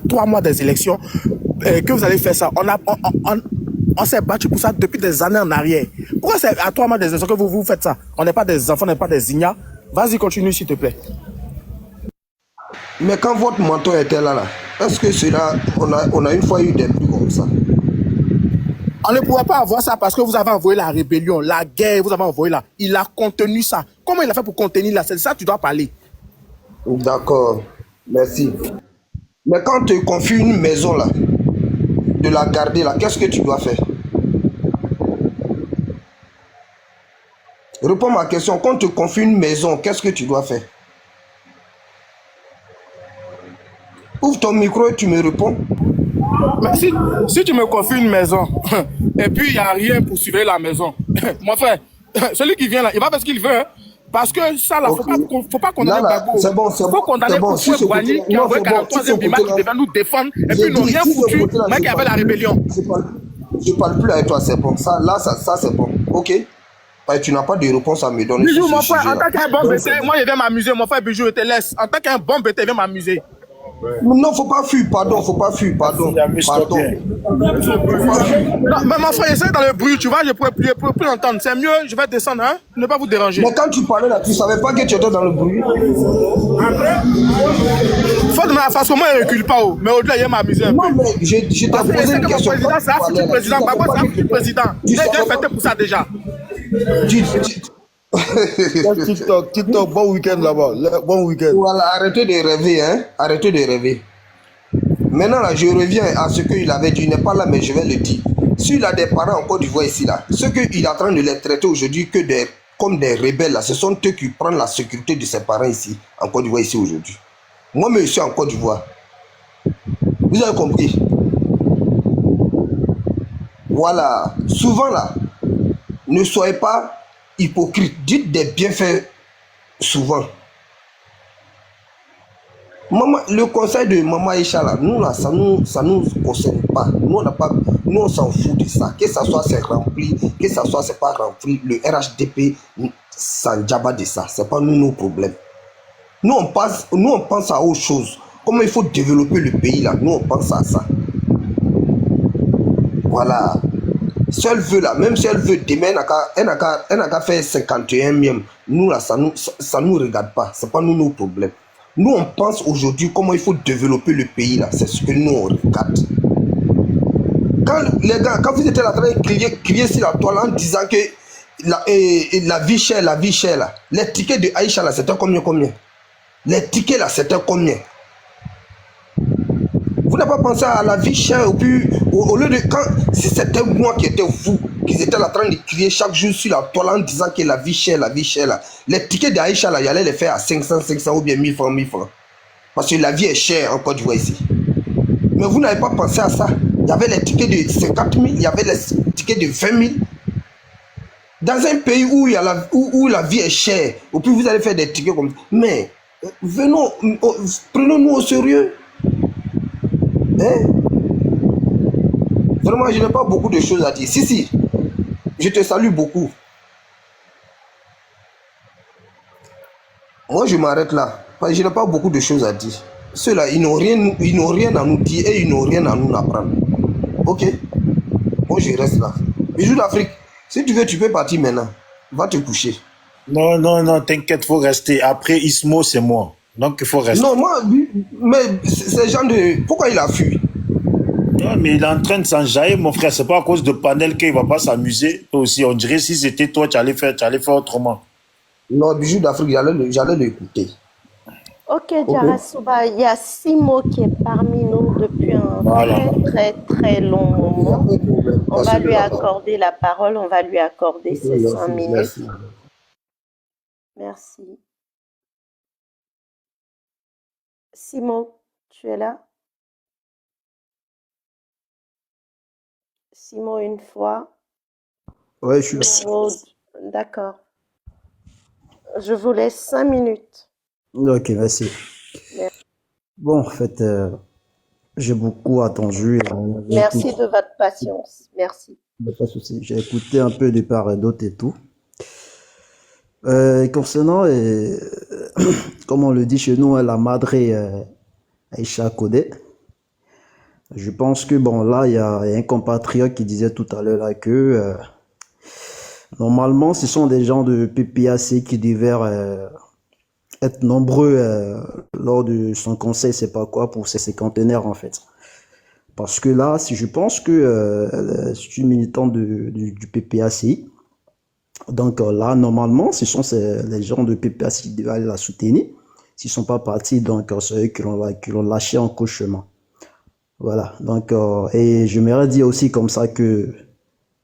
3 mois des élections que vous allez faire ça. On s'est battu pour ça depuis des années en arrière. Pourquoi c'est à 3 mois des élections que vous faites ça? On n'est pas des enfants, on n'est pas des ignares. Vas-y, continue s'il te plaît. Mais quand votre mentor était là, est-ce que cela, on a une fois eu des bruits comme ça? On ne pouvait pas avoir ça parce que vous avez envoyé la rébellion, la guerre, vous avez envoyé là. Il a contenu ça. Comment il a fait pour contenir là? C'est ça que tu dois parler. D'accord, merci. Mais quand on te confie une maison là, de la garder là, qu'est-ce que tu dois faire? Réponds à ma question. Quand on te confie une maison, qu'est-ce que tu dois faire? Ouvre ton micro et tu me réponds. Mais si tu me confies une maison et puis il n'y a rien pour surveiller la maison, mon frère, celui qui vient là, il va faire ce qu'il veut. Hein, parce que ça, là, Ok. faut pas condamner Gbagbo. C'est bon, Il faut condamner Si Ousmane ce Boigny côté-là, qui a non, envoyé c'est bon. Si ce 43e Bima qui côté-là, devait nous défendre et puis j'ai ils n'ont dit, rien si ce foutu, côté-là, mais qu'il y avait la rébellion. je parle plus avec toi, c'est bon. Ça, là, ça c'est bon. Ok. Parce que tu n'as pas de réponse à me donner Bijou, sur mon ce frère, en sujet-là. tant qu'un bon Donc, bété, moi je viens m'amuser, mon frère Bijou, je te laisse. En tant qu'un bon bété, je viens m'amuser. non, faut pas fuir, pardon, faut pas fuir, pardon. Pardon. Non, mais mon frère, essaie dans le bruit, tu vois, je pourrais plus l'entendre. C'est mieux, je vais descendre, hein, ne pas vous déranger. Mais quand tu parlais là, tu savais pas que tu étais dans le bruit. Faut de la façon, moi, il recule pas, oh. Mais au-delà, il vient m'amuser un peu. Non, mais je t'ai Parce que posé c'est une que mon question. président, c'est un futur président. Gbagbo, c'est un futur président. Il est bien fêté pour ça déjà. TikTok, bon week-end là-bas. Bon week-end. Voilà, arrêtez de rêver, hein. Arrêtez de rêver. Maintenant, là, je reviens à ce qu'il avait dit. Il n'est pas là, mais je vais le dire. S'il a des parents en Côte d'Ivoire ici, là, ce qu'il est en train de les traiter aujourd'hui comme des rebelles, là, ce sont eux qui prennent la sécurité de ses parents ici, en Côte d'Ivoire, ici aujourd'hui. Moi, mais je suis en Côte d'Ivoire. Vous avez compris? Voilà. Souvent, là, ne soyez pas hypocrite. Dites des bienfaits souvent. Maman, le conseil de Maman Aïcha, là, nous, là, ça nous concerne pas. Nous, on s'en fout de ça. Que ça soit c'est rempli, que ça soit c'est pas rempli. Le RHDP s'en jaba de ça. C'est pas nous nos problèmes. Nous, on pense à autre chose. Comment il faut développer le pays, là. Nous, on pense à ça. Voilà. Si elle veut, là, même si elle veut demain, elle n'a qu'à faire 51e. Nous, là, ça nous regarde pas. C'est pas nous nos problèmes. Nous, on pense aujourd'hui comment il faut développer le pays, là. C'est ce que nous, on regarde. Les gars, quand vous étiez là en train de crier sur la toile en disant que la vie chère, là, les tickets de Aïcha, là, c'était combien? Les tickets, là, c'était combien? Vous n'avez pas pensé à la vie chère, au lieu de si c'était moi qui étais vous, qui étaient là en train de crier chaque jour sur la toile en disant que la vie chère, là, les tickets d'Aïcha, là, il allait les faire à 500 ou bien 1000 francs. Parce que la vie est chère en Côte d'Ivoire ici. Mais vous n'avez pas pensé à ça. Il y avait les tickets de 50 000, il y avait les tickets de 20 000. Dans un pays où la vie est chère, et puis vous allez faire des tickets comme ça. Mais, prenons-nous au sérieux. Hein? Vraiment, je n'ai pas beaucoup de choses à dire. Si, je te salue beaucoup. Moi, je m'arrête là. Parce que je n'ai pas beaucoup de choses à dire. Ceux-là, ils n'ont rien à nous dire et ils n'ont rien à nous apprendre. Ok? Moi, je reste là. Bijou d'Afrique, si tu veux, tu peux partir maintenant. Va te coucher. Non, t'inquiète, faut rester. Après Ismo, c'est moi. Donc, il faut rester. Non, moi, mais ces gens de... Pourquoi il a fui? Non, mais il est en train de s'enjailler, mon frère. C'est pas à cause de Panel qu'il va pas s'amuser. Aussi, on dirait si c'était toi, tu allais faire autrement. Non, Bijou d'Afrique, j'allais l'écouter. Ok, Djarasouba, il y a Simo qui est parmi nous depuis un très long moment. On va lui accorder la parole, on va lui accorder ses 5 minutes. Merci. Simo, tu es là? Simo, une fois. Ouais, je suis là. D'accord. Je vous laisse 5 minutes. Ok, merci. Bon, en fait, j'ai beaucoup attendu. Merci de votre patience. Merci. Pas de souci. J'ai écouté un peu de part et d'autre et tout. Concernant, comme on le dit chez nous, la madre Aïcha Kodé, Je pense que, bon, là, il y a un compatriote qui disait tout à l'heure là que, normalement, ce sont des gens de PPAC qui devaient être nombreux lors de son conseil, c'est pas quoi, pour ces cinquantenaires, en fait. Parce que là, si je pense que je suis militant du PPAC, donc là, normalement, ce sont les gens de PPAC qui devaient aller la soutenir. S'ils sont pas partis, donc c'est eux qui l'ont lâché en cauchemar. Voilà, donc, et je m'aurais dit aussi comme ça que,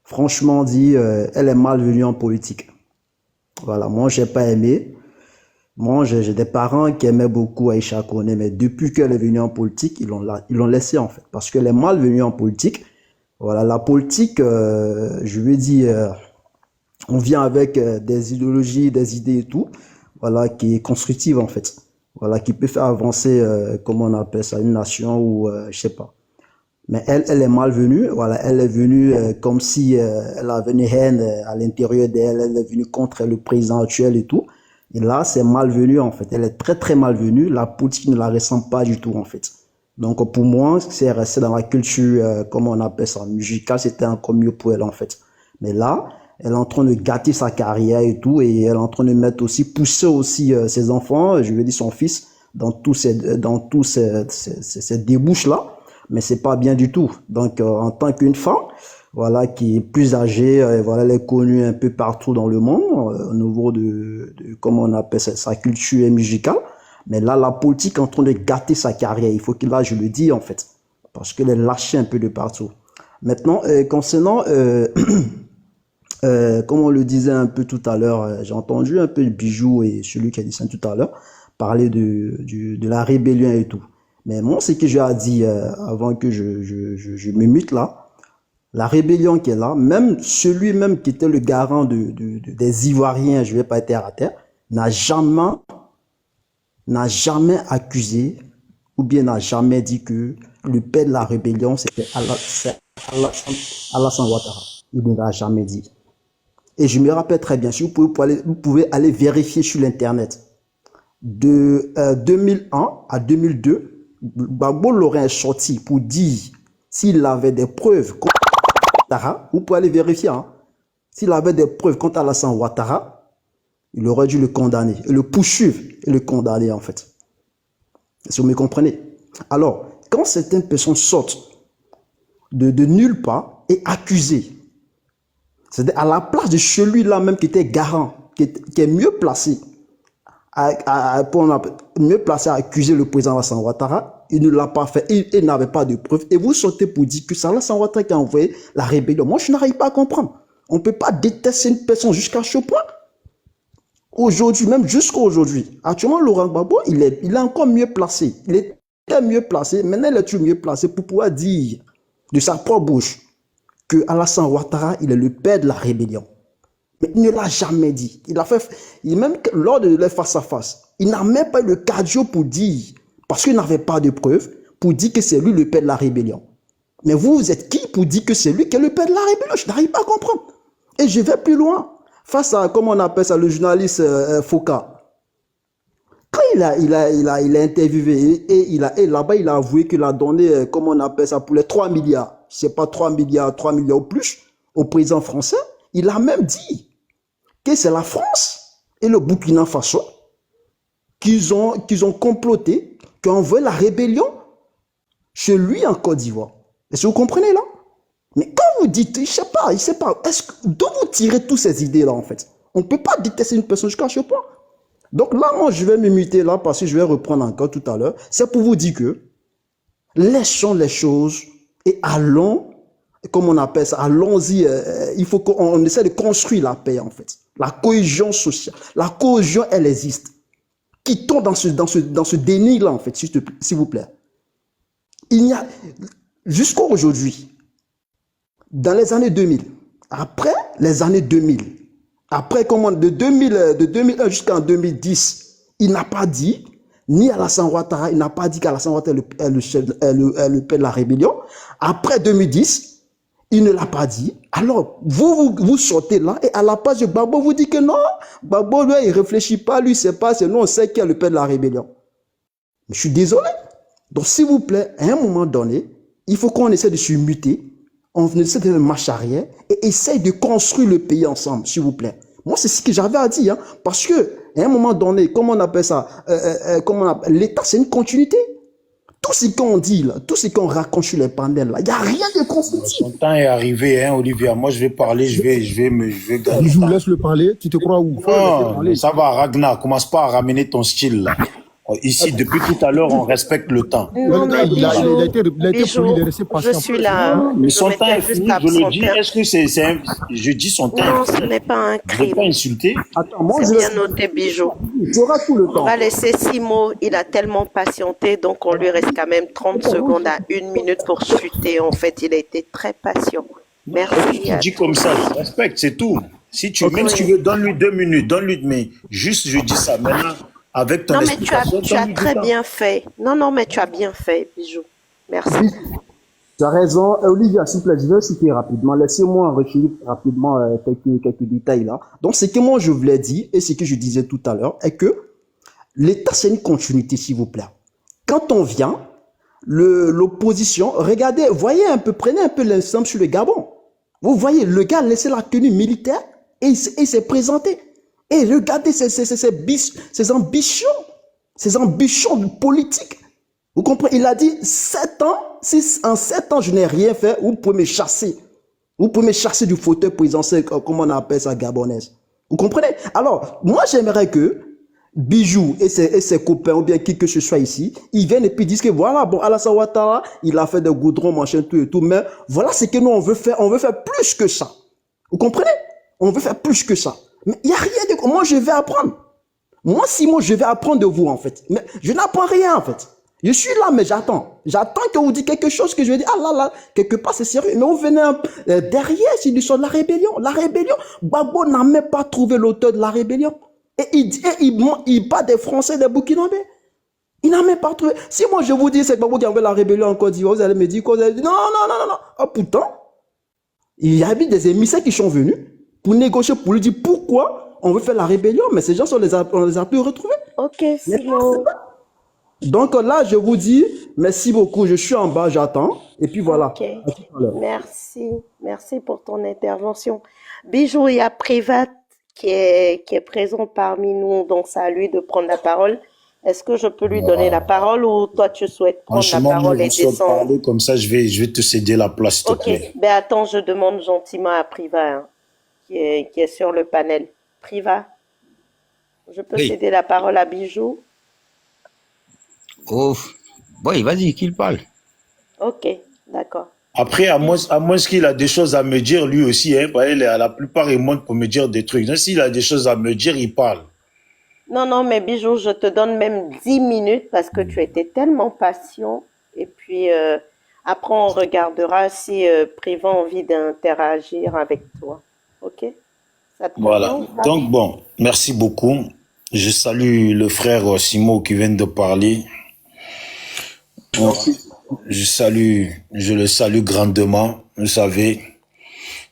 franchement dit, elle est malvenue en politique. Voilà, moi, j'ai pas aimé. Moi, j'ai des parents qui aimaient beaucoup Aïcha Koné, mais depuis qu'elle est venue en politique, ils l'ont laissé, en fait. Parce qu'elle est malvenue en politique. Voilà, la politique, je veux dire, on vient avec des idéologies, des idées et tout, voilà, qui est constructive, en fait. Voilà, qui peut faire avancer, comment on appelle ça, une nation ou je sais pas. Mais elle est malvenue. Voilà, elle est venue comme si elle avait une haine à l'intérieur d'elle. Elle est venue contre le président actuel et tout. Et là, c'est malvenu en fait. Elle est très très malvenue. La politique ne la ressemble pas du tout en fait. Donc pour moi, c'est resté dans la culture, comment on appelle ça, musicale, c'était encore mieux pour elle en fait. Mais là, elle est en train de gâter sa carrière et tout, et elle est en train de mettre aussi, pousser aussi ses enfants, je veux dire son fils, dans tous ces débouches-là, mais c'est pas bien du tout. Donc, en tant qu'une femme, voilà, qui est plus âgée, voilà, elle est connue un peu partout dans le monde, au niveau de comment on appelle ça, sa culture musicale, mais là, la politique est en train de gâter sa carrière, il faut que là, je le dis, en fait, parce qu'elle est lâchée un peu de partout. Maintenant, concernant... comme on le disait un peu tout à l'heure, j'ai entendu un peu Bijou et celui qui a dit ça tout à l'heure parler de la rébellion et tout. Mais moi, ce que j'ai dit avant que je me mute là, la rébellion qui est là, même celui même qui était le garant des Ivoiriens, je vais pas être terre à terre, n'a jamais accusé ou bien n'a jamais dit que le père de la rébellion c'était Alassane Ouattara. Il ne l'a jamais dit. Et je me rappelle très bien, si vous pouvez aller vérifier sur l'internet. De 2001 à 2002, Gbagbo l'aurait sorti pour dire s'il avait des preuves contre Ouattara, vous pouvez aller vérifier, hein, s'il avait des preuves contre Alassane Ouattara, il aurait dû le condamner, et le poursuivre et le condamner en fait. Si vous me comprenez. Alors, quand certaines personnes sortent de nulle part et accusées, c'est à la place de celui-là même qui était garant, qui est mieux placé à accuser le président Alassane Ouattara, il ne l'a pas fait, il n'avait pas de preuves, et vous sortez pour dire que c'est Alassane Ouattara qui a envoyé la rébellion. Moi, je n'arrive pas à comprendre. On ne peut pas détester une personne jusqu'à ce point. Aujourd'hui, même jusqu'à aujourd'hui, actuellement, Laurent Gbagbo, il est encore mieux placé. Il était mieux placé, maintenant il est toujours mieux placé pour pouvoir dire de sa propre bouche que Alassane Ouattara, il est le père de la rébellion. Mais il ne l'a jamais dit. Même lors de leur face-à-face, il n'a même pas eu le cardio pour dire, parce qu'il n'avait pas de preuves, pour dire que c'est lui le père de la rébellion. Mais vous êtes qui pour dire que c'est lui qui est le père de la rébellion? Je n'arrive pas à comprendre. Et je vais plus loin. Face à, comment on appelle ça, le journaliste Foka. Quand il a interviewé et là-bas, il a avoué qu'il a donné, comment on appelle ça, pour les 3 milliards. Je ne sais pas, 3 milliards ou plus au président français. Il a même dit que c'est la France et le Burkina Faso qu'ils ont comploté, qui ont envoyé la rébellion chez lui en Côte d'Ivoire. Est-ce que vous comprenez là? Mais quand vous dites, je sais pas, d'où vous tirez toutes ces idées-là en fait? On ne peut pas détester une personne jusqu'à ce point. Donc là, moi, je vais me muter là parce que je vais reprendre encore tout à l'heure. C'est pour vous dire que laissons les choses et allons, comme on appelle ça, allons-y, il faut qu'on essaie de construire la paix en fait. La cohésion sociale. La cohésion, elle existe. Quittons dans ce déni-là en fait, s'il vous plaît. Il y a, jusqu'à aujourd'hui, dans les années 2000, après les années 2000, après comment, de 2001 jusqu'en 2010, il n'a pas dit, ni Alassane Ouattara, il n'a pas dit qu'Alassane Ouattara est le père de la rébellion. Après 2010, il ne l'a pas dit. Alors, vous sortez là et à la place de Gbagbo, vous dites que non, Gbagbo, lui, il ne réfléchit pas, lui, c'est pas, c'est nous, on sait qui est le père de la rébellion. Mais je suis désolé. Donc, s'il vous plaît, à un moment donné, Il faut qu'on essaie de se muter, on essaie de marche arrière et essaye de construire le pays ensemble, s'il vous plaît. Moi, c'est ce que j'avais à dire, hein, parce que à un moment donné, comment on appelle ça, l'État, c'est une continuité. Tout ce qu'on dit là, tout ce qu'on raconte sur les panels là, il n'y a rien de constructif. Son temps est arrivé, hein, Olivia. Moi, je vais parler, je vais gagner. Je vous laisse le parler. Tu te crois où? Non, ça va, Ragnar. Commence pas à ramener ton style là. Ici, depuis tout à l'heure, on respecte le temps. Non, mais il a été Bijou, poli, il est resté patient. je suis là. Mais Je son temps m'étais est juste fini, je le dis. absentée. Est-ce que c'est un... Je dis son temps Non, est ce fini. n'est pas un Je ne vais pas crime. insulter. Attends, moi, C'est je bien noté, Bijou. tu auras tout le On temps. va laisser Simo, il a tellement patienté, donc on lui reste quand même 30 secondes à 1 minute pour chuter. En fait, il a été très patient. Merci Tu à dis comme ça, je respecte, c'est tout. Si tu, même si tu veux, donne-lui 2 minutes, donne-lui, mais juste, je dis ça maintenant, avec ton Non, mais explication, tu as donne-lui du très temps. bien fait. Non, mais tu as bien fait, Bijou. Merci. Tu as raison. Olivia, s'il te plaît, je vais citer rapidement. Laissez-moi enrichir rapidement quelques détails là. Donc, ce que moi je voulais dire et ce que je disais tout à l'heure est que l'État, c'est une continuité, s'il vous plaît. Quand on vient, l'opposition, regardez, voyez un peu, prenez un peu l'exemple sur le Gabon. Vous voyez, le gars a laissé la tenue militaire et il s'est présenté. Et regardez ses ambitions politiques. Vous comprenez? Il a dit 7 ans, si en 7 ans je n'ai rien fait, vous pouvez me chasser. Vous pouvez me chasser du fauteuil présidentiel, comme on appelle ça, gabonaise. Vous comprenez? Alors, moi j'aimerais que Bijou et ses copains, ou bien qui que ce soit ici, ils viennent et puis disent que voilà, bon, Alassane Ouattara, il a fait des goudrons, machin, tout et tout, mais voilà ce que nous on veut faire plus que ça. Vous comprenez? On veut faire plus que ça. Mais il n'y a rien de... Moi, je vais apprendre. Moi, Simon, je vais apprendre de vous, en fait. Mais je n'apprends rien, en fait. Je suis là, mais j'attends. J'attends que vous dites quelque chose que je vais dire, ah là là, quelque part, c'est sérieux. Mais vous venez derrière, c'est l'histoire de la rébellion. La rébellion, Gbagbo n'a même pas trouvé l'auteur de la rébellion. Et il bat des Français, des Burkinabés. Il n'a même pas trouvé. Si moi, je vous dis, c'est Gbagbo qui a fait la rébellion en Côte d'Ivoire, vous allez me dire quoi? Vous allez dire, non. Ah, pourtant, il y a eu des émissaires qui sont venus pour négocier, pour lui dire pourquoi on veut faire la rébellion, mais ces gens, on les a plus retrouvés. Ok, Simo. Donc là, je vous dis, merci beaucoup, je suis en bas, j'attends, et puis voilà. Ok. Merci pour ton intervention. Bijou, il y a Privat qui est présent parmi nous, donc c'est à lui de prendre la parole. Est-ce que je peux lui donner la parole ou toi tu souhaites prendre la parole et descendre? Parler comme ça, je vais te céder la place, s'il te plaît. Ok, ben attends, je demande gentiment à Privat, hein, qui est sur le panel. Privat, je peux céder la parole à Bijou? Oh, oui, vas-y, qu'il parle. Ok, d'accord. Après, à moins qu'il a des choses à me dire, lui aussi, hein, à la plupart, il monte pour me dire des trucs. Donc, s'il a des choses à me dire, il parle. Non, mais Bijou, je te donne même 10 minutes parce que tu étais tellement patient. Et puis, après, on regardera si Privat a envie d'interagir avec toi. Ok? Ça te Voilà. convient ou pas? Donc, bon, merci beaucoup. Je salue le frère Simo qui vient de parler. Je le salue grandement, vous savez.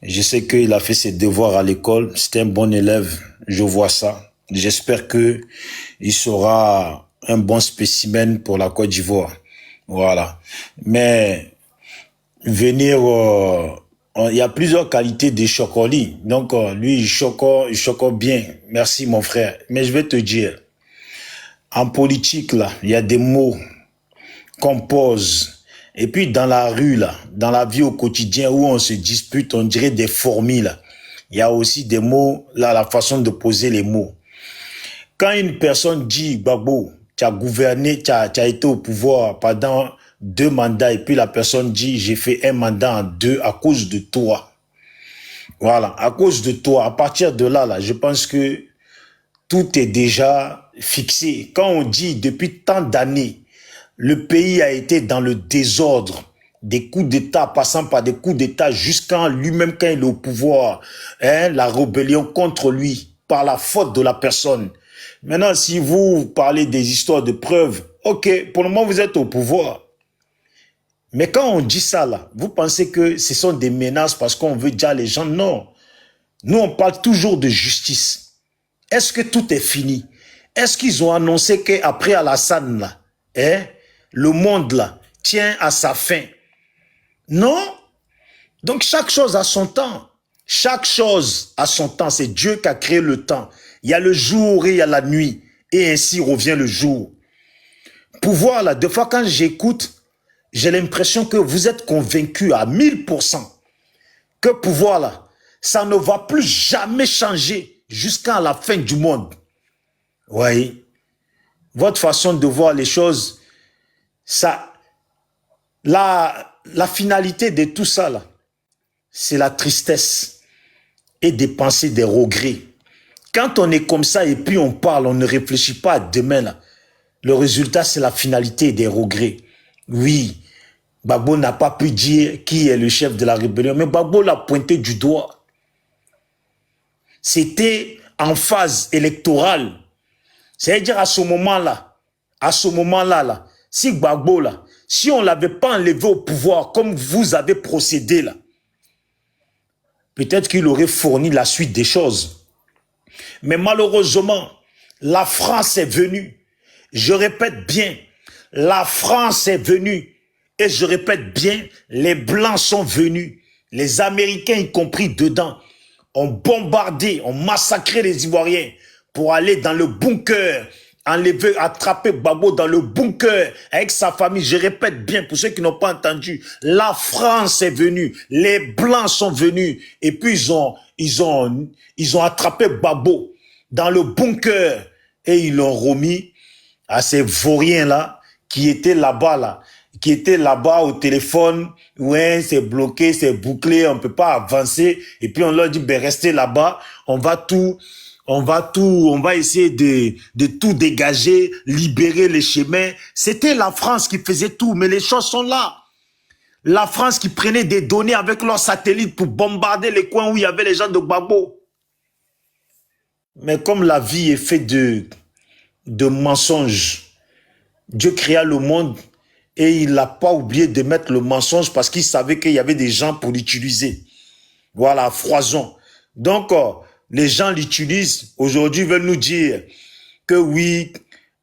Je sais qu'il a fait ses devoirs à l'école. C'était un bon élève. Je vois ça. J'espère que il sera un bon spécimen pour la Côte d'Ivoire. Voilà. Mais venir, il y a plusieurs qualités de Chocoli. Donc, lui, il choque bien. Merci, mon frère. Mais je vais te dire, en politique, là, il y a des mots qu'on pose. Et puis, dans la rue, là, dans la vie au quotidien où on se dispute, on dirait des fourmis, là. Il y a aussi des mots, là, la façon de poser les mots. Quand une personne dit, Gbagbo, tu as gouverné, tu as été au pouvoir pendant 2 mandats, et puis la personne dit, j'ai fait un mandat en 2 à cause de toi. Voilà, à cause de toi. À partir de là, je pense que tout est déjà fixé. Quand on dit, depuis tant d'années, le pays a été dans le désordre, des coups d'État passant par des coups d'État jusqu'à lui-même quand il est au pouvoir, hein, la rébellion contre lui par la faute de la personne. Maintenant, si vous parlez des histoires de preuves, ok, pour le moment vous êtes au pouvoir. Mais quand on dit ça là, vous pensez que ce sont des menaces parce qu'on veut dire à les gens? Non. Nous on parle toujours de justice. Est-ce que tout est fini? Est-ce qu'ils ont annoncé qu'après Alassane là, hein, le monde là tient à sa fin? Non. Donc chaque chose a son temps. Chaque chose a son temps. C'est Dieu qui a créé le temps. Il y a le jour et il y a la nuit. Et ainsi revient le jour. Pouvoir, là, des fois quand j'écoute, j'ai l'impression que vous êtes convaincus à 1000% que pouvoir, là, ça ne va plus jamais changer jusqu'à la fin du monde. Oui. Votre façon de voir les choses, ça, la finalité de tout ça, là, c'est la tristesse et des pensées, des regrets. Quand on est comme ça et puis on parle, on ne réfléchit pas à demain, là, le résultat, c'est la finalité des regrets. Oui, Gbagbo n'a pas pu dire qui est le chef de la rébellion, mais Gbagbo l'a pointé du doigt. C'était en phase électorale. C'est-à-dire à ce moment-là, là, si Gbagbo, là, si on ne l'avait pas enlevé au pouvoir comme vous avez procédé, là, peut-être qu'il aurait fourni la suite des choses. Mais malheureusement, la France est venue. Je répète bien, la France est venue. Et je répète bien, les Blancs sont venus. Les Américains y compris dedans. Ont bombardé, ont massacré les Ivoiriens pour aller dans le bunker, enlever, attraper Gbagbo dans le bunker avec sa famille. Je répète bien pour ceux qui n'ont pas entendu, la France est venue, les Blancs sont venus et puis ils ont attrapé Gbagbo dans le bunker et ils l'ont remis à ces vauriens là qui étaient là-bas qui étaient là-bas au téléphone. Ouais, c'est bloqué, c'est bouclé, on peut pas avancer. Et puis on leur dit, ben restez là-bas, on va essayer de tout dégager, libérer les chemins. C'était la France qui faisait tout, mais les choses sont là. La France qui prenait des données avec leurs satellites pour bombarder les coins où il y avait les gens de Gbagbo. Mais comme la vie est faite de mensonges, Dieu créa le monde et il n'a pas oublié de mettre le mensonge parce qu'il savait qu'il y avait des gens pour l'utiliser. Voilà, Froison. Donc, les gens l'utilisent. Aujourd'hui, ils veulent nous dire que oui,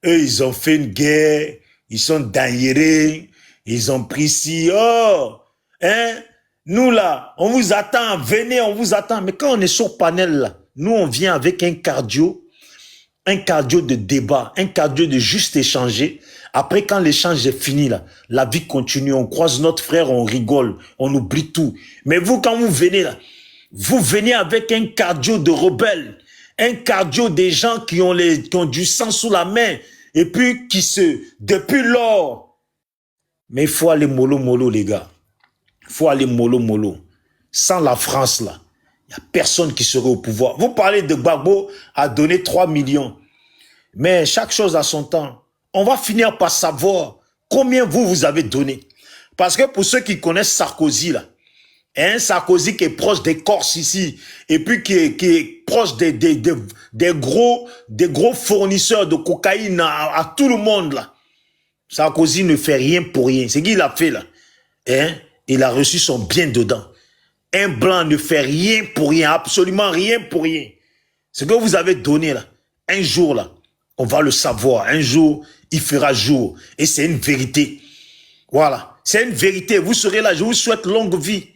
eux, ils ont fait une guerre, ils sont daillérés, ils ont pris ci. Oh, hein, nous là, on vous attend, venez, on vous attend. Mais quand on est sur panel là, nous, on vient avec un cardio de débat, un cardio de juste échanger. Après, quand l'échange est fini, là, la vie continue. On croise notre frère, on rigole, on oublie tout. Mais vous, quand vous venez là, vous venez avec un cardio de rebelles, un cardio des gens qui ont du sang sous la main, et puis depuis lors. Mais il faut aller mollo, les gars. Il faut aller mollo. Sans la France, là, il n'y a personne qui serait au pouvoir. Vous parlez de Gbagbo à donner 3 millions. Mais chaque chose a son temps. On va finir par savoir combien vous avez donné. Parce que pour ceux qui connaissent Sarkozy, là, hein, Sarkozy qui est proche des Corses ici, et puis qui est proche des gros fournisseurs de cocaïne à tout le monde, là. Sarkozy ne fait rien pour rien. C'est qu'il a fait, là. Hein? Il a reçu son bien dedans. Un blanc ne fait rien pour rien, absolument rien pour rien. Ce que vous avez donné, là, un jour, là, on va le savoir. Un jour, il fera jour. Et c'est une vérité. Voilà. C'est une vérité. Vous serez là. Je vous souhaite longue vie.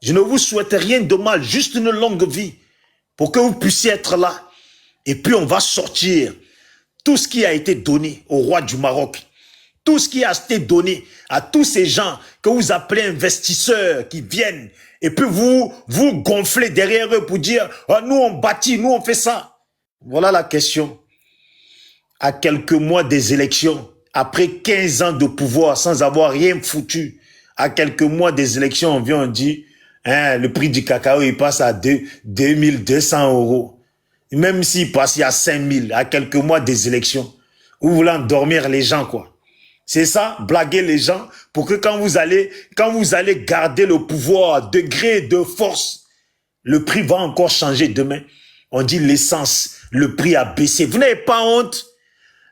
Je ne vous souhaite rien de mal. Juste une longue vie. Pour que vous puissiez être là. Et puis, on va sortir tout ce qui a été donné au roi du Maroc. Tout ce qui a été donné à tous ces gens que vous appelez investisseurs qui viennent. Et puis, vous gonflez derrière eux pour dire, oh, nous, on bâtit, nous, on fait ça. Voilà la question. À quelques mois des élections, après 15 ans de pouvoir sans avoir rien foutu, à quelques mois des élections, on vient, on dit, hein, le prix du cacao, il passe à 2200 €. Même s'il passe à 5000, à quelques mois des élections, vous voulez endormir les gens, quoi. C'est ça, blaguer les gens pour que quand vous allez garder le pouvoir à degré de force, le prix va encore changer demain. On dit l'essence, le prix a baissé. Vous n'avez pas honte?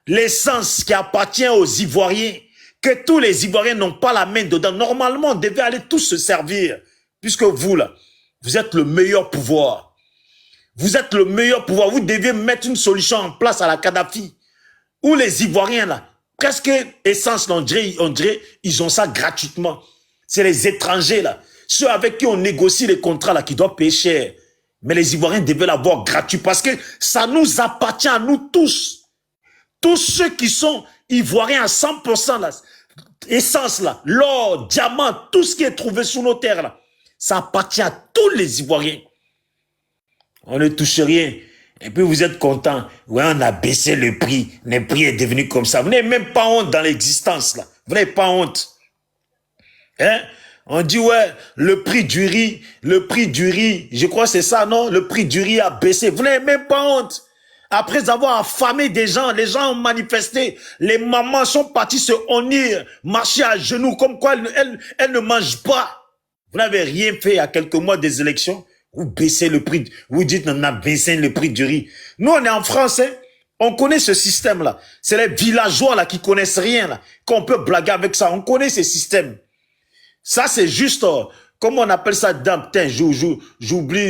L'essence qui appartient aux Ivoiriens, que tous les Ivoiriens n'ont pas la main dedans. Normalement, on devait aller tous se servir. Puisque vous, là, vous êtes le meilleur pouvoir. Vous êtes le meilleur pouvoir. Vous devez mettre une solution en place à la Kadhafi. Où les Ivoiriens, là, presque essence, on dirait, ils ont ça gratuitement. C'est les étrangers, là. Ceux avec qui on négocie les contrats, là, qui doivent payer cher. Mais les Ivoiriens devaient l'avoir gratuit parce que ça nous appartient à nous tous. Tous ceux qui sont Ivoiriens à 100%, là, essence, là, l'or, diamant, tout ce qui est trouvé sous nos terres, là, ça appartient à tous les Ivoiriens. On ne touche rien. Et puis vous êtes contents. Ouais, on a baissé le prix. Le prix est devenu comme ça. Vous n'avez même pas honte dans l'existence, là. Vous n'avez pas honte. Hein? On dit, ouais, le prix du riz, je crois que c'est ça, non? Le prix du riz a baissé. Vous n'avez même pas honte. Après avoir affamé des gens, les gens ont manifesté. Les mamans sont parties se honnir, marcher à genoux, comme quoi elles ne mangent pas. Vous n'avez rien fait à quelques mois des élections. Vous baissez le prix. Vous dites, on a baissé le prix du riz. Nous, on est en France, hein? On connaît ce système-là. C'est les villageois là qui connaissent rien, là. Qu'on peut blaguer avec ça. On connaît ce système. Ça, c'est juste, comment on appelle ça, putain, j'oublie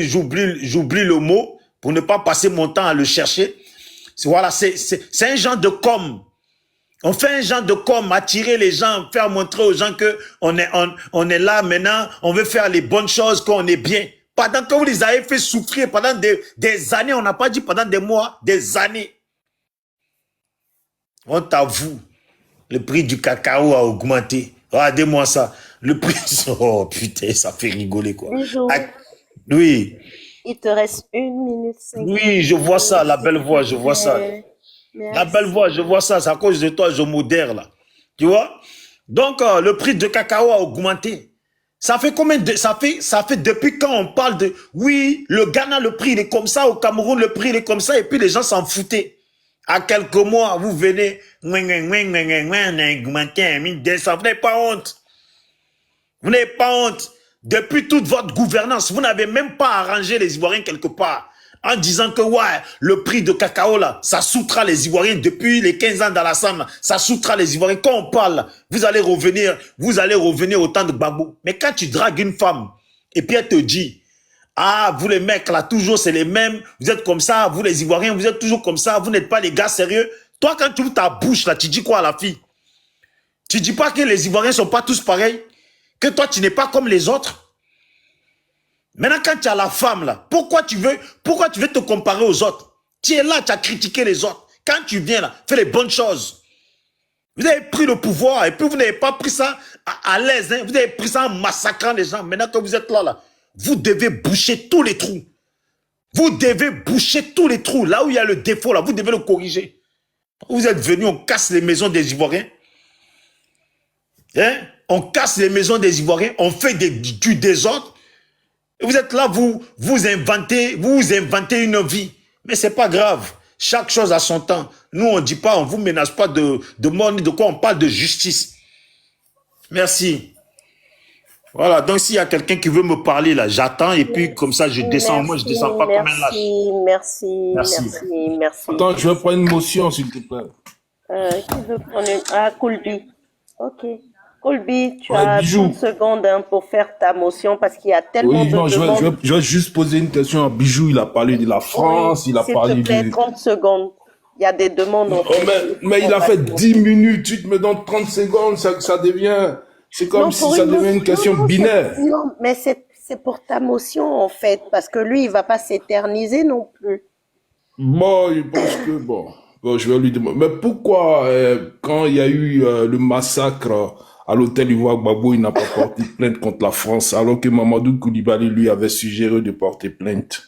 le mot pour ne pas passer mon temps à le chercher. Voilà, c'est un genre de com. On fait un genre de com, attirer les gens, faire montrer aux gens que on est là maintenant, on veut faire les bonnes choses, qu'on est bien. Pendant que vous les avez fait souffrir pendant des années, on n'a pas dit pendant des mois, des années. On t'avoue, le prix du cacao a augmenté. Regardez-moi ça. Le prix, oh putain, ça fait rigoler quoi. Bonjour. Oui. Il te reste 1 minute 5. Oui, je vois ça, la belle voix, je vois ça. Merci. La belle voix, je vois ça, c'est à cause de toi, je modère là. Tu vois? Donc, le prix de cacao a augmenté. Ça fait combien de, ça fait depuis quand on parle de, oui, le Ghana, le prix il est comme ça, au Cameroun, le prix il est comme ça, et puis les gens s'en foutaient. À quelques mois, vous venez, on a augmenté à 1200, vous n'avez pas honte. Vous n'avez pas honte. Depuis toute votre gouvernance, vous n'avez même pas arrangé les Ivoiriens quelque part. En disant que, ouais, le prix de cacao, là, ça soutera les Ivoiriens depuis les 15 ans d'Alassane, ça soutera les Ivoiriens. Quand on parle, là, vous allez revenir au temps de Gbagbo. Mais quand tu dragues une femme, et puis elle te dit, ah, vous les mecs, là, toujours, c'est les mêmes, vous êtes comme ça, vous les Ivoiriens, vous êtes toujours comme ça, vous n'êtes pas les gars sérieux. Toi, quand tu ouvres ta bouche, là, tu dis quoi à la fille? Tu dis pas que les Ivoiriens sont pas tous pareils? Que toi, tu n'es pas comme les autres? Maintenant, quand tu as la femme, là, pourquoi tu veux te comparer aux autres? Tu es là, tu as critiqué les autres. Quand tu viens, là, fais les bonnes choses. Vous avez pris le pouvoir et puis vous n'avez pas pris ça à l'aise. Hein? Vous avez pris ça en massacrant les gens. Maintenant que vous êtes là, vous devez boucher tous les trous. Vous devez boucher tous les trous. Là où il y a le défaut, là, vous devez le corriger. Vous êtes venus, on casse les maisons des Ivoiriens. Hein? On casse les maisons des Ivoiriens, on fait du désordre. Et vous êtes là, vous inventez une vie. Mais c'est pas grave. Chaque chose a son temps. Nous, on dit pas, on vous menace pas de mort ni de quoi, on parle de justice. Merci. Voilà, donc s'il y a quelqu'un qui veut me parler là, j'attends et puis comme ça je descends. Merci, moi je descends pas comme un lâche. Merci. Attends, je vais prendre une motion, s'il te plaît. Qui veut prendre une... Ah, Colby. Ok. Colby, tu Ouais, as Bijou. 30 secondes hein, pour faire ta motion parce qu'il y a tellement Oui, de non, demandes. je vais juste poser une question à Bijou. Il a parlé de la France, il a S'il parlé te plaît, de... 30 secondes. Il y a des demandes. En Oh, fait. mais il a fait 10 minutes, tu te mets dans 30 secondes, ça devient... C'est comme Non, si pour ça une devient une motion, question non, binaire. Non, mais c'est pour ta motion en fait, parce que lui, il va pas s'éterniser non plus. Bon, je pense que bon, je vais lui demander. Mais pourquoi, quand il y a eu le massacre à l'hôtel Ivoire Gbagbo, il n'a pas porté plainte contre la France, alors que Mamadou Koulibaly, lui, avait suggéré de porter plainte?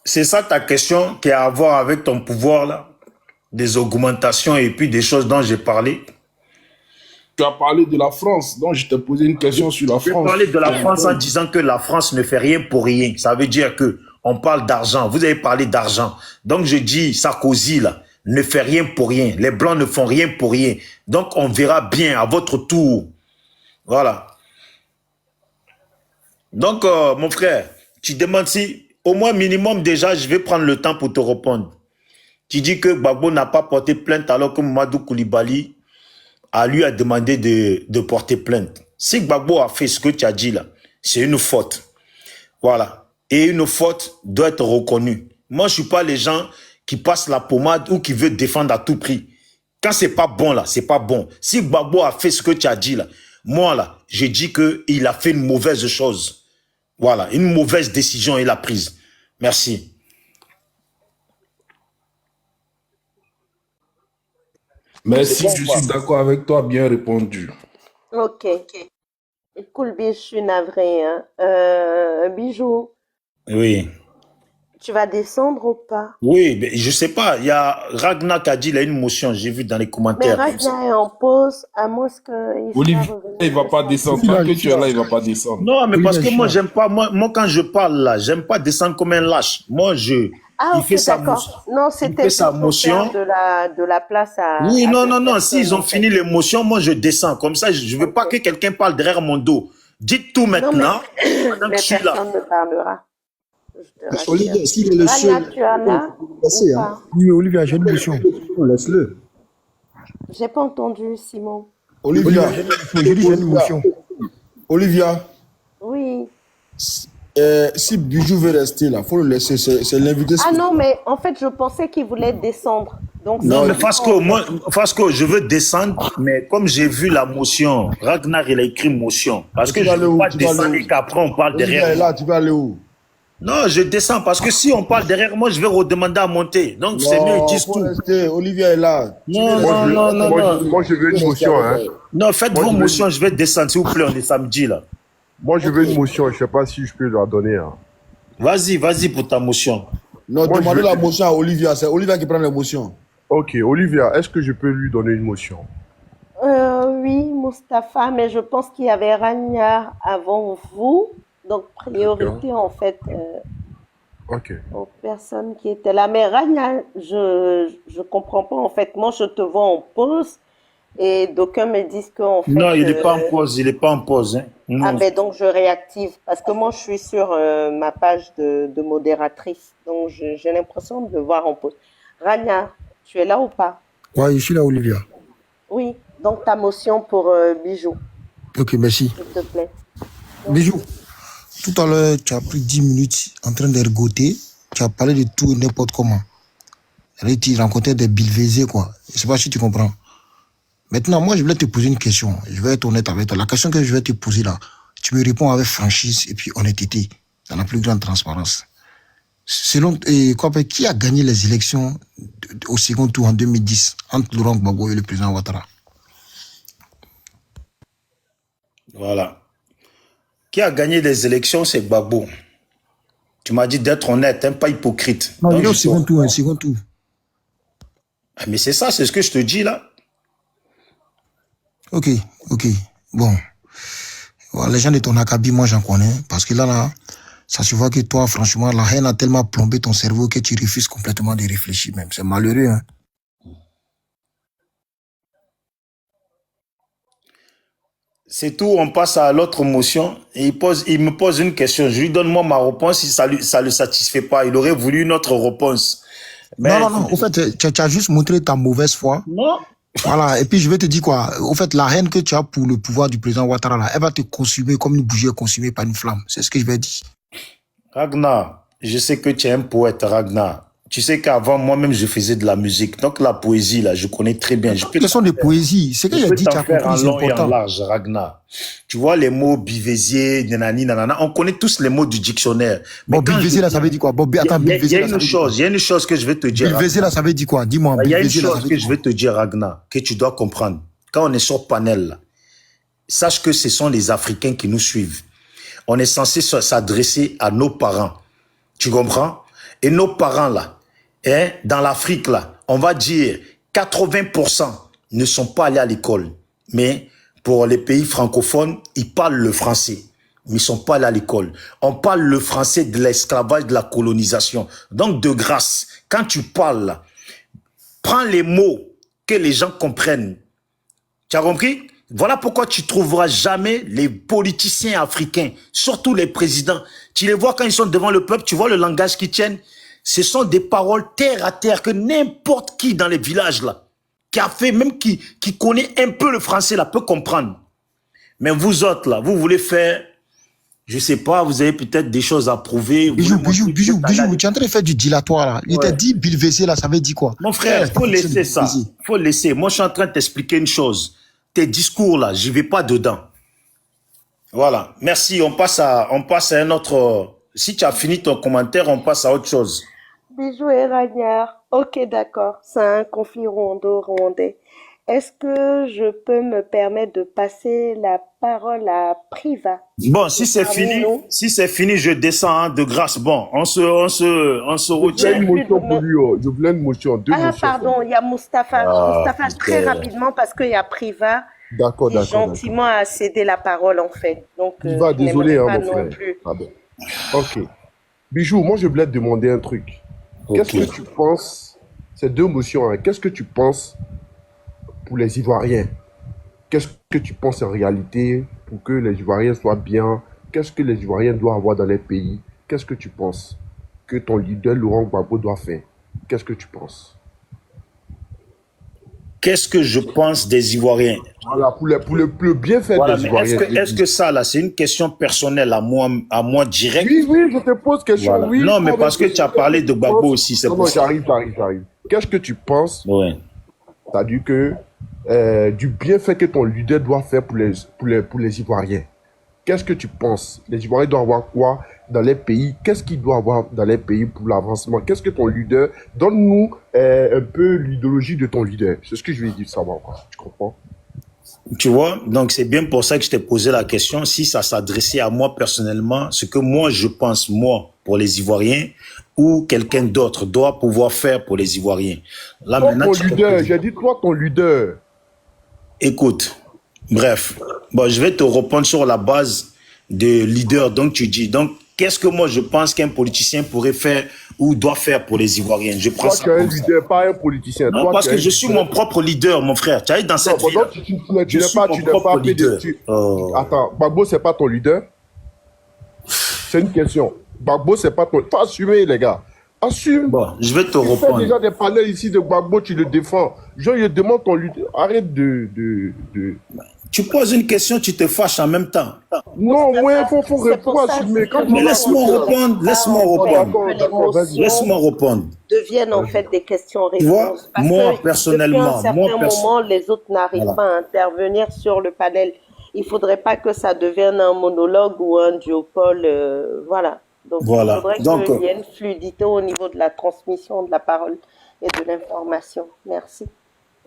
C'est ça ta question qui a à voir avec ton pouvoir là, des augmentations et puis des choses dont j'ai parlé. Tu as parlé de la France, donc je t'ai posé une question sur la J'ai France. parlé de la France en disant que la France ne fait rien pour rien. Ça veut dire que on parle d'argent. Vous avez parlé d'argent. Donc je dis Sarkozy là ne fait rien pour rien. Les Blancs ne font rien pour rien. Donc on verra bien à votre tour. Voilà. Donc mon frère, tu demandes si au moins minimum déjà je vais prendre le temps pour te répondre. Tu dis que Gbagbo n'a pas porté plainte alors que Mamadou Koulibaly lui a demandé de porter plainte. Si Gbagbo a fait ce que tu as dit là, c'est une faute. Voilà. Et une faute doit être reconnue. Moi, je ne suis pas les gens qui passent la pommade ou qui veulent défendre à tout prix. Quand c'est pas bon, là, c'est pas bon. Si Gbagbo a fait ce que tu as dit, là, moi, là, j'ai dit qu'il a fait une mauvaise chose. Voilà, une mauvaise décision, il a prise. Merci. Merci, je suis d'accord avec toi, bien répondu. Ok. Cool, je suis navrée. Hein. Bijou, Oui. tu vas descendre ou pas? Oui, mais je sais pas. Il y a Ragnar qui a dit il a une motion, j'ai vu dans les Mais commentaires. Ragnar est en pause, à moins qu'il Olivier, soit revenu il va de pas sa descendre. pause. Tant que tu es là, il va pas descendre. Non, mais parce Olivier, que moi, je suis là. j'aime pas, moi, quand je parle là, j'aime pas descendre comme un lâche. Moi, Ah, il ok, fait sa motion. d'accord. Non, Il c'était fait sa pour faire motion. de la place Oui, à non, d'autres non, non. personnes, S'ils ont en fait. fini l'émotion, moi, je descends. Comme ça, je veux pas Ok. que quelqu'un parle derrière mon dos. Dites tout Non, mais, maintenant, pendant que mais je suis là. personne ne parlera. Je te rassure. Olivier, s'il est le Rania, seul, tu en as ou laissez, hein. pas? Oui, Olivia, j'ai une motion. Laisse-le. J'ai pas entendu, Simon. Olivia, Olivia, j'ai dit j'ai une motion. Olivia, Oui. si Bijou veut rester là, faut le laisser. C'est l'invité Ah spécial. non, mais en fait, je pensais qu'il voulait descendre. Donc, Non, c'est mais différent. Fasco, je veux descendre, mais comme j'ai vu la motion, Ragnar, il a écrit motion. Parce que Tu je vas aller ne veux où? pas Tu vas aller descendre où? et qu'après on parle Olivia est derrière là, moi. tu vas aller où? Non, je descends parce que si on parle derrière moi, je vais redemander à monter. Donc c'est mieux, ils Non, disent faut tout. rester. Olivia est là. Tu Non, veux non, rester? non, non, non. Moi, je veux une motion, hein. Non, faites Moi, vos je veux motions, je vais descendre, s'il vous plaît, on est samedi là. Moi, je veux une motion. Je sais pas si je peux la donner. Hein. Vas-y pour ta motion. Non, Moi, demandez je veux- la motion à Olivia. C'est Olivia qui prend l'émotion. Ok, Olivia, est-ce que je peux lui donner une motion? Oui, Mustapha, mais je pense qu'il y avait Ragnar avant vous. Donc, priorité, en fait, Ok. aux personnes qui étaient là. Mais Ragnar, je comprends pas, en fait. Moi, je te vois en pause et d'aucuns me disent qu'en fait... Non, il n'est pas en pause, il n'est pas en pause. Hein. Ah Non. ben donc je réactive parce que moi je suis sur ma page de modératrice donc j'ai l'impression de le voir en pause. Rania, tu es là ou pas? Ouais, je suis là, Olivia. Oui, donc ta motion pour Bijou, Ok, merci. s'il te plaît. Bijou, tout à l'heure, tu as pris 10 minutes en train de rigoter. Tu as parlé de tout et n'importe comment. Tu rencontrais des bilvaisés, quoi. Je sais pas si tu comprends. Maintenant, moi, je voulais te poser une question. Je vais être honnête avec toi. La question que je vais te poser là, tu me réponds avec franchise et puis honnêteté, dans la plus grande transparence. Selon, qui a gagné les élections au second tour en 2010 entre Laurent Gbagbo et le président Ouattara? Voilà. Qui a gagné les élections, c'est Gbagbo. Tu m'as dit d'être honnête, hein, pas hypocrite. Non, Donc, il est au je second sors. tour, un second tour. Ah, mais c'est ça, c'est ce que je te dis là. Ok. Bon. Voilà, les gens de ton acabit, moi j'en connais. Parce que là, ça se voit que toi, franchement, la haine a tellement plombé ton cerveau que tu refuses complètement de réfléchir même. C'est malheureux, hein. C'est tout, on passe à l'autre motion. Et il me pose une question. Je lui donne moi ma réponse. Si ça le satisfait pas, il aurait voulu une autre réponse. Mais Non. Au fait, tu as juste montré ta mauvaise foi. non. Voilà. Et puis, je vais te dire quoi. Au fait, la haine que tu as pour le pouvoir du président Ouattara, là, elle va te consumer comme une bougie est consumée par une flamme. C'est ce que je vais dire. Ragnar, je sais que tu es un poète, Ragnar. Tu sais qu'avant, moi-même, je faisais de la musique. Donc, la poésie, là, je connais très bien. Je peux Quelles sont des poésies? C'est qu'il je a peux dit, tu t'en as faire en compris, c'est long et en important. large, Ragnar. Tu vois les mots bivésier, nanani, nanana. On connaît tous les mots du dictionnaire. Mais Bon, quand bilvésier, là, ça veut dire quoi? Bon, attends, il y bilvésier, a là, ça une veut dire quoi? chose, il y a une chose que je vais te dire. Bilvésier, là, ça veut dire quoi? Dis-moi, Il y a une bilvésier, là, ça chose veut que dire je quoi? vais te dire, Ragnar, que tu dois comprendre. Quand on est sur panel, là, sache que ce sont les Africains qui nous suivent. On est censé s'adresser à nos parents. Tu comprends? Et nos parents, là, hein, dans l'Afrique, là, on va dire 80% ne sont pas allés à l'école. Mais pour les pays francophones, ils parlent le français. Mais ils sont pas allés à l'école. On parle le français de l'esclavage, de la colonisation. Donc, de grâce, quand tu parles, là, prends les mots que les gens comprennent. Tu as compris? Voilà pourquoi tu trouveras jamais les politiciens africains, surtout les présidents. Tu les vois quand ils sont devant le peuple, tu vois le langage qu'ils tiennent. Ce sont des paroles terre à terre que n'importe qui dans les villages là, qui a fait, même qui connaît un peu le français là, peut comprendre. Mais vous autres là, vous voulez faire Je sais pas, vous avez peut-être des choses à prouver. Bijou, tu es en train de faire du dilatoire là. Il t'a dit Bilvesé là, ça veut dire quoi? Mon frère, faut laisser ça. Faut laisser. Moi, je suis en train de t'expliquer une chose. Tes discours là, j'y vais pas dedans. Voilà. Merci. On passe à un autre. Si tu as fini ton commentaire, on passe à autre chose. Bijou et Ragnard. Ok, d'accord. C'est un conflit rwandais. Est-ce que je peux me permettre de passer la parole à Priva? Bon, si c'est fini, je descends de grâce. Bon, on se retient. Une motion pour lui, je voulais une motion, deux motions. Pardon, il y a Mustapha. Mustapha, très rapidement, parce qu'il y a Priva qui gentiment a cédé la parole, en fait. Donc, Priva, désolé, mon frère. Ah ben. Ok. Bijou, moi, je voulais te demander un truc. Qu'est-ce que tu penses, ces deux motions, hein, qu'est-ce que tu penses pour les Ivoiriens? Qu'est-ce que tu penses en réalité pour que les Ivoiriens soient bien? Qu'est-ce que les Ivoiriens doivent avoir dans les pays? Qu'est-ce que tu penses que ton leader Laurent Gbagbo doit faire? Qu'est-ce que tu penses? Qu'est-ce que je pense des Ivoiriens? Voilà, pour le bienfait des Ivoiriens. Est-ce que ça, là, c'est une question personnelle à moi direct? Oui, je te pose question, voilà. Oui. Non, mais parce que tu as parlé de Gbagbo aussi, c'est pour ça. J'arrive. Qu'est-ce que tu penses? Ouais. C'est-à-dire que du bienfait que ton leader doit faire pour les Ivoiriens. Qu'est-ce que tu penses? Les Ivoiriens doivent avoir quoi dans les pays? Qu'est-ce qu'ils doivent avoir dans les pays pour l'avancement? Qu'est-ce que ton leader... Donne-nous un peu l'idéologie de ton leader. C'est ce que je vais dire savoir. Tu comprends? Tu vois? Donc, c'est bien pour ça que je t'ai posé la question. Si ça s'adressait à moi personnellement, ce que moi, je pense, moi, pour les Ivoiriens, ou quelqu'un d'autre doit pouvoir faire pour les Ivoiriens. Là, toi, maintenant, ton leader, j'ai dit toi, ton leader. Écoute, bref, bon, je vais te répondre sur la base de leader. Donc, tu dis, donc, qu'est-ce que moi je pense qu'un politicien pourrait faire ou doit faire pour les Ivoiriens? Je prends toi, ça. Tu es un leader, pas un politicien. Non, toi, parce que je suis mon propre leader, mon frère. Tu es dans cette vie. Tu n'es pas leader. Attends, Gbagbo, c'est pas ton leader? C'est une question. Gbagbo, c'est pas ton... Faut assumer, les gars. Assume. Bon, je vais te répondre. Tu fais déjà des panels ici de Gbagbo, tu le défends. Je demande ton leader. Arrête de... Tu poses une question, tu te fâches en même temps. Non, ouais, faut répondre, assumer. Mais laisse-moi répondre, laisse-moi répondre. Deviennent en fait des questions-réponses. Tu vois, moi, personnellement... Depuis un certain moment, les autres n'arrivent pas à intervenir sur le panel. Il ne faudrait pas que ça devienne un monologue ou un duopole, voilà. Donc, il faudrait qu'il y ait une fluidité au niveau de la transmission de la parole et de l'information. Merci.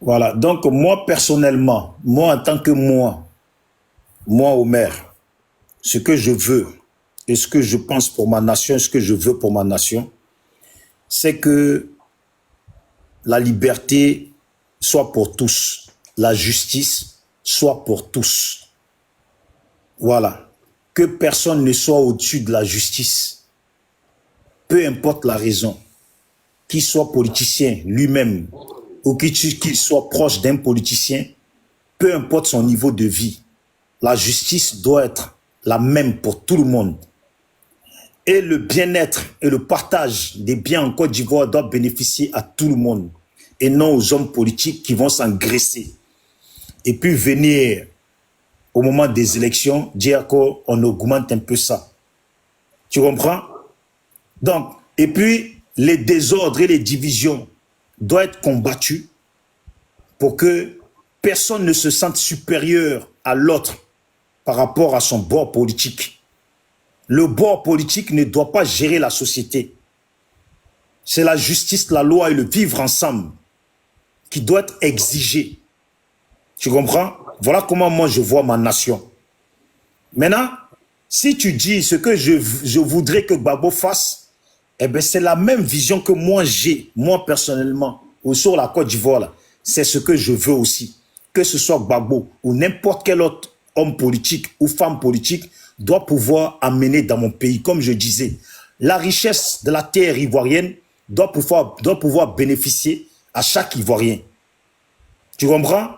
Voilà, donc moi, personnellement, moi en tant que moi, Omer, ce que je veux et ce que je pense pour ma nation, ce que je veux pour ma nation, c'est que la liberté soit pour tous, la justice soit pour tous. Voilà. Que personne ne soit au-dessus de la justice. Peu importe la raison. Qu'il soit politicien lui-même ou qu'il soit proche d'un politicien, peu importe son niveau de vie, la justice doit être la même pour tout le monde. Et le bien-être et le partage des biens en Côte d'Ivoire doit bénéficier à tout le monde et non aux hommes politiques qui vont s'engraisser. Et puis venir au moment des élections, dire qu'on augmente un peu ça. Tu comprends? Donc, et puis, les désordres et les divisions doivent être combattus pour que personne ne se sente supérieur à l'autre par rapport à son bord politique. Le bord politique ne doit pas gérer la société. C'est la justice, la loi et le vivre ensemble qui doit être exigé. Tu comprends? Voilà comment moi je vois ma nation. Maintenant, si tu dis ce que je voudrais que Gbagbo fasse, eh ben c'est la même vision que moi j'ai, moi personnellement, ou sur la Côte d'Ivoire. C'est ce que je veux aussi. Que ce soit Gbagbo ou n'importe quel autre homme politique ou femme politique doit pouvoir amener dans mon pays. Comme je disais, la richesse de la terre ivoirienne doit pouvoir bénéficier à chaque Ivoirien. Tu comprends?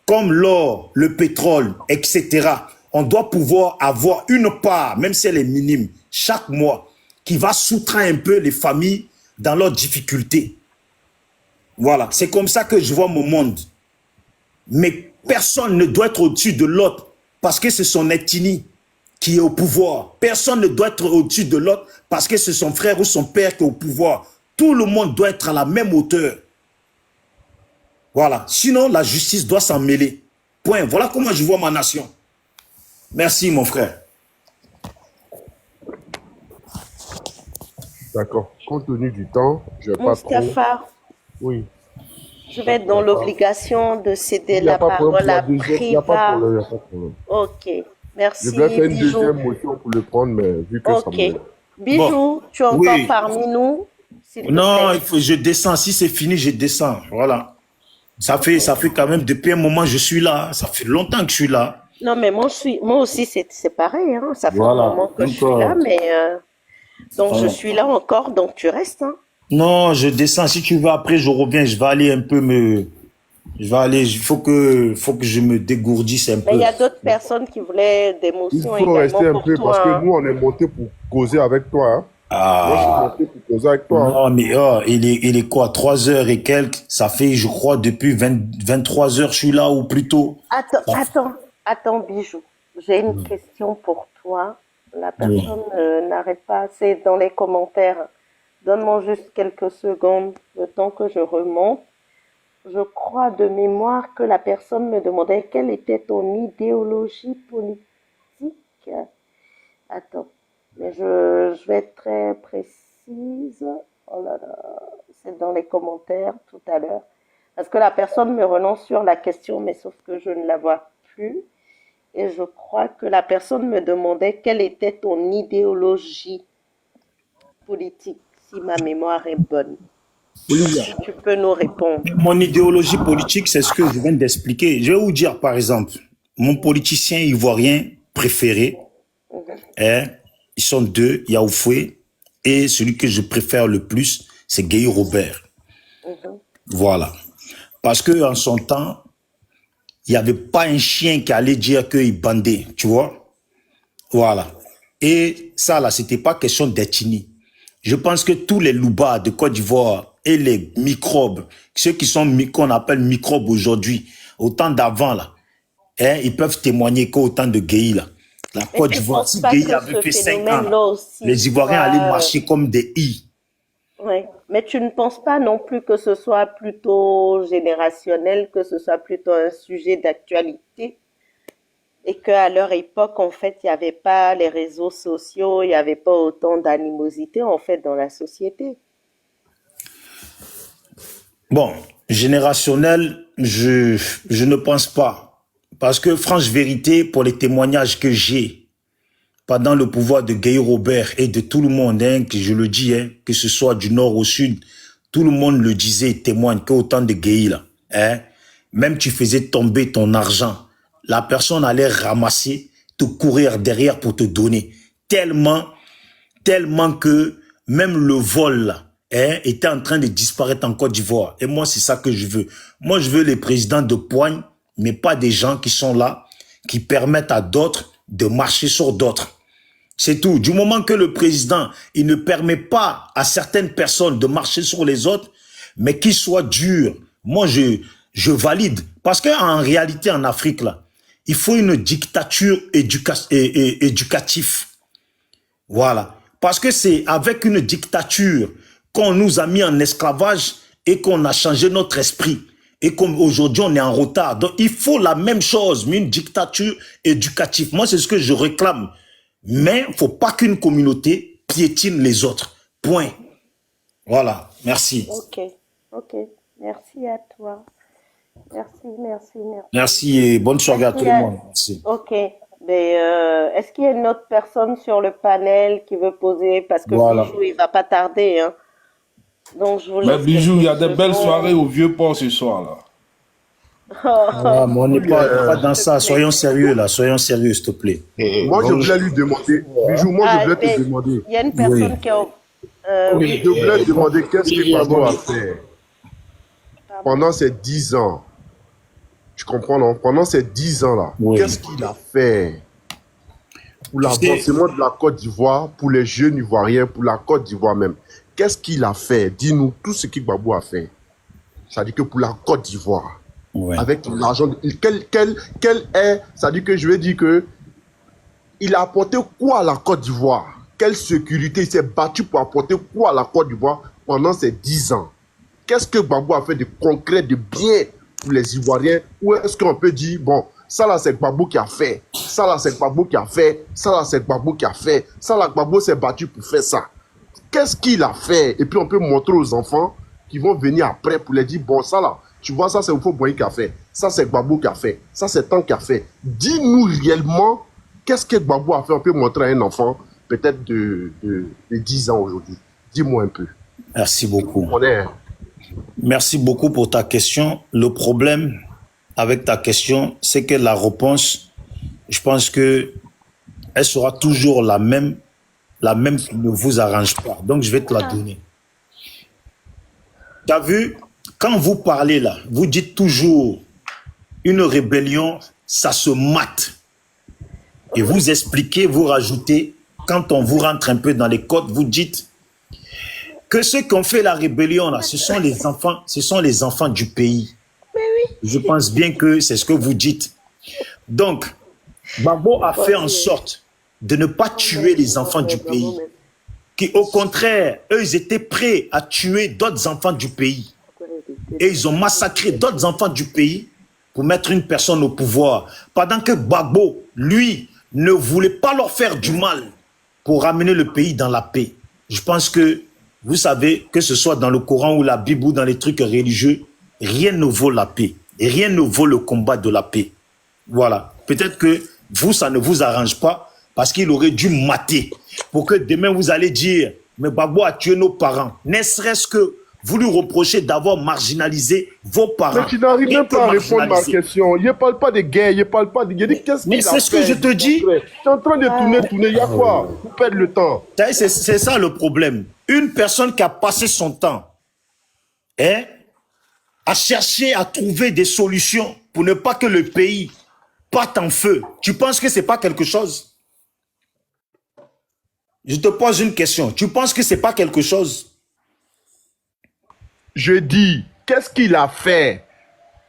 Comme l'or, le pétrole, etc. On doit pouvoir avoir une part, même si elle est minime, chaque mois, qui va soustraire un peu les familles dans leurs difficultés. Voilà, c'est comme ça que je vois mon monde. Mais personne ne doit être au-dessus de l'autre parce que c'est son ethnie qui est au pouvoir. Personne ne doit être au-dessus de l'autre parce que c'est son frère ou son père qui est au pouvoir. Tout le monde doit être à la même hauteur. Voilà. Sinon, la justice doit s'en mêler. Point. Voilà comment je vois ma nation. Merci, mon frère. D'accord. Compte tenu du temps, je vais pas trop... Mustapha, Oui. je vais être dans l'obligation de céder Il n'y a la pas de problème parole pour la à deuxième. Il n'y a pas de Priva. problème, il n'y a pas de problème. Ok, Je merci voulais faire une Bijou. deuxième motion pour le prendre, mais vu que ça Ok, me... Bijou, Bon. tu es encore Oui. parmi nous, s'il te Non, plaît. je descends. Si c'est fini, je descends. Voilà. Ça fait quand même, depuis un moment, je suis là. Ça fait longtemps que je suis là. Non, mais moi aussi, c'est pareil, hein. Ça fait un Voilà. moment que je suis Donc, là, mais donc je voilà. suis là encore, donc tu restes, hein. Non, je descends. Si tu veux, après, je reviens. Je vais aller un peu il faut que je me dégourdisse un Mais il y peu. a d'autres personnes qui voulaient des Il motions faut rester également un pour peu parce toi, que hein. nous, on est monté pour causer avec toi. Hein. Moi, je suis Ah. monté pour causer avec toi. Hein. Non, mais il est quoi? 3 heures et quelques. Ça fait, je crois, depuis 23 heures, je suis là ou plus tôt. Attends, Bijou. J'ai une question pour toi. La Oui. personne n'arrête pas. C'est dans les commentaires. Donne-moi juste quelques secondes, le temps que je remonte. Je crois de mémoire que la personne me demandait quelle était ton idéologie politique. Attends, mais je vais être très précise. Oh là là, c'est dans les commentaires tout à l'heure. Parce que la personne me relance sur la question, mais sauf que je ne la vois plus. Et je crois que la personne me demandait quelle était ton idéologie politique, si ma mémoire est bonne. Si tu peux nous répondre. Mon idéologie politique, c'est ce que je viens d'expliquer. Je vais vous dire, par exemple, mon politicien ivoirien préféré, hein, ils sont 2, il y a Oufoué, et celui que je préfère le plus, c'est Guy Robert. Voilà. Parce que en son temps, il n'y avait pas un chien qui allait dire qu'il bandait, tu vois. Voilà. Et ça, là, c'était pas question d'ethnie. Je pense que tous les loubas de Côte d'Ivoire et les microbes, ceux qui sont qu'on appelle microbes aujourd'hui, au temps d'avant, là, hein, ils peuvent témoigner qu'au temps de Gueye, là. La Côte d'Ivoire, si Gueye avait fait 5 ans, là, les Ivoiriens allaient marcher comme des i. Oui, mais tu ne penses pas non plus que ce soit plutôt générationnel, que ce soit plutôt un sujet d'actualité et qu'à leur époque, en fait, il n'y avait pas les réseaux sociaux, il n'y avait pas autant d'animosité, en fait, dans la société. Bon, générationnel, je ne pense pas. Parce que, franche vérité, pour les témoignages que j'ai pendant le pouvoir de Guy Robert et de tout le monde, hein, que je le dis, hein, que ce soit du nord au sud, tout le monde le disait et témoigne qu'au temps de Guy, là, hein, même tu faisais tomber ton argent, la personne allait ramasser, te courir derrière pour te donner. Tellement que même le vol, là, hein, était en train de disparaître en Côte d'Ivoire. Et moi, c'est ça que je veux. Moi, je veux les présidents de poigne, mais pas des gens qui sont là, qui permettent à d'autres de marcher sur d'autres. C'est tout. Du moment que le président, il ne permet pas à certaines personnes de marcher sur les autres, mais qu'il soit dur, moi, je valide. Parce qu'en réalité, en Afrique, là, il faut une dictature éducative. Voilà. Parce que c'est avec une dictature qu'on nous a mis en esclavage et qu'on a changé notre esprit. Et comme aujourd'hui, on est en retard. Donc, il faut la même chose, mais une dictature éducative. Moi, c'est ce que je réclame. Mais il ne faut pas qu'une communauté piétine les autres. Point. Voilà. Merci. Ok. Merci à toi. Merci. Merci et bonne soirée à tout le monde. Merci. Ok. Mais est-ce qu'il y a une autre personne sur le panel qui veut poser? Parce que Voilà. Bijou, il va pas tarder, hein. Donc, je vous Mais laisse Bijou, il y a des quelques belles secondes. soirées au Vieux-Port ce soir, là. Ah, mais on n'est pas dans ça. Soyons sérieux, là. Soyons sérieux, s'il te plaît. Moi, je voulais lui demander, Bijou, je voulais te demander. Il y a une personne qui a... oui. Je voulais te demander qu'est-ce que Gbagbo a fait pendant ces 10 ans. Tu comprends, non? Pendant ces 10 ans-là, qu'est-ce qu'il a fait pour l'avancement de la Côte d'Ivoire, pour les jeunes Ivoiriens, pour la Côte d'Ivoire même? Qu'est-ce qu'il a fait? Dis-nous tout ce que Gbagbo a fait. C'est-à-dire que pour la Côte d'Ivoire, avec l'argent, quel est, c'est-à-dire que je veux dire que il a apporté quoi à la Côte d'Ivoire? Quelle sécurité? Il s'est battu pour apporter quoi à la Côte d'Ivoire pendant ces 10 ans? Qu'est-ce que Gbagbo a fait de concret, de bien pour les Ivoiriens? Ou est-ce qu'on peut dire, bon, ça là c'est Gbagbo qui a fait, ça là c'est Gbagbo qui a fait, ça là c'est Gbagbo qui a fait, ça là Gbagbo s'est battu pour faire ça. Qu'est-ce qu'il a fait? Et puis on peut montrer aux enfants qui vont venir après pour les dire, bon, ça là, tu vois, ça c'est Oufo Boigny qui a fait, ça c'est Gbagbo qui a fait, ça c'est Tan qui a fait. Dis-nous réellement, qu'est-ce que Gbagbo a fait? On peut montrer à un enfant peut-être de 10 ans aujourd'hui. Dis-moi un peu. Merci beaucoup. On est... Merci beaucoup pour ta question. Le problème avec ta question, c'est que la réponse, je pense que elle sera toujours la même qui ne vous arrange pas. Donc, je vais te la donner. Tu as vu, quand vous parlez là, vous dites toujours une rébellion, ça se mate. Et vous expliquez, vous rajoutez, quand on vous rentre un peu dans les codes, vous dites que ceux qui ont fait la rébellion là, ce sont les enfants du pays. Je pense bien que c'est ce que vous dites. Donc, Gbagbo a fait en sorte de ne pas tuer les enfants du pays. Qui, au contraire, eux, ils étaient prêts à tuer d'autres enfants du pays. Et ils ont massacré d'autres enfants du pays pour mettre une personne au pouvoir. Pendant que Gbagbo, lui, ne voulait pas leur faire du mal pour ramener le pays dans la paix. Je pense que, vous savez, que ce soit dans le Coran ou la Bible ou dans les trucs religieux, rien ne vaut la paix. Et rien ne vaut le combat de la paix. Voilà. Peut-être que vous, ça ne vous arrange pas parce qu'il aurait dû mater pour que demain vous allez dire mais Gbagbo a tué nos parents. Ne serait-ce que vous lui reprochez d'avoir marginalisé vos parents. Mais tu n'arrives même pas à répondre à ma question. Il ne parle pas de guerre, il ne parle pas de guerre. Qu'est-ce qu'il a fait? Mais c'est ce que je te dis. Tu es en train de tourner. Il y a quoi? Vous perdez le temps. C'est ça le problème. Une personne qui a passé son temps à chercher à trouver des solutions pour ne pas que le pays parte en feu. Tu penses que ce n'est pas quelque chose? Je te pose une question. Tu penses que ce n'est pas quelque chose? Je dis, qu'est-ce qu'il a fait?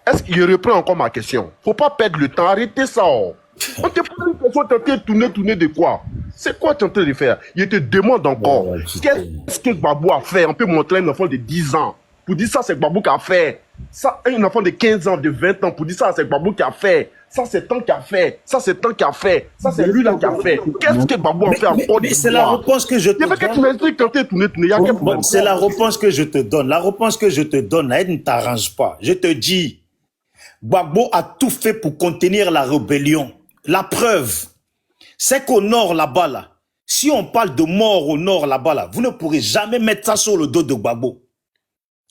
Est-ce qu'il reprend encore ma question? Faut pas perdre le temps. Arrêtez ça. Oh. On te pose une question, tu es en train de tourner de quoi? C'est quoi tu es en train de faire? Il te demande encore. Qu'est-ce que Gbagbo a fait? On peut montrer un enfant de 10 ans pour dire ça, c'est Gbagbo qui a fait. Ça, un enfant de 15 ans, de 20 ans pour dire ça, c'est Gbagbo qui a fait. Ça, c'est Tan qui a fait. Ça, c'est Tan qui a fait. Ça, c'est lui là qui a fait. Qu'est-ce que Gbagbo a fait encore? Mais c'est la réponse que je te donne. C'est la réponse que je te donne. La réponse que je te donne, elle ne t'arrange pas. Je te dis, Gbagbo a tout fait pour contenir la rébellion. La preuve, c'est qu'au nord là-bas, là, si on parle de mort au nord là-bas, là, vous ne pourrez jamais mettre ça sur le dos de Gbagbo.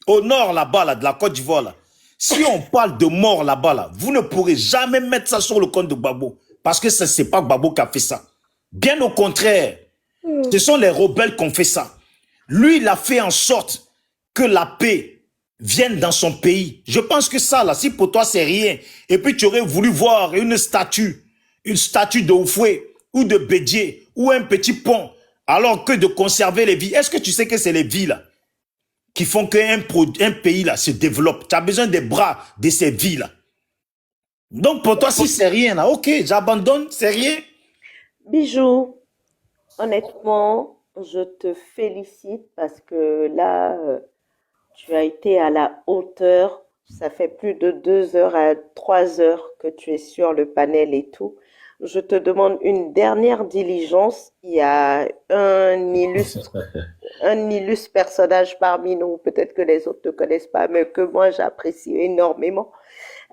Au nord là-bas, là, de la Côte d'Ivoire, là, si on parle de mort là-bas, là, vous ne pourrez jamais mettre ça sur le compte de Gbagbo. Parce que ce n'est pas Gbagbo qui a fait ça. Bien au contraire, ce sont les rebelles qui ont fait ça. Lui, il a fait en sorte que la paix vienne dans son pays. Je pense que ça, là, si pour toi c'est rien, et puis tu aurais voulu voir une statue de Oufoué ou de Bédié ou un petit pont, alors que de conserver les vies. Est-ce que tu sais que c'est les vies, là, qui font qu'un pays là se développe? Tu as besoin des bras de ces vies-là. Donc pour toi, si c'est rien, là, ok, j'abandonne, c'est rien. Bijou, honnêtement, je te félicite parce que là, tu as été à la hauteur. Ça fait plus de 2 heures à 3 heures que tu es sur le panel et tout. Je te demande une dernière diligence. Il y a un illustre personnage parmi nous, peut-être que les autres ne connaissent pas, mais que moi j'apprécie énormément,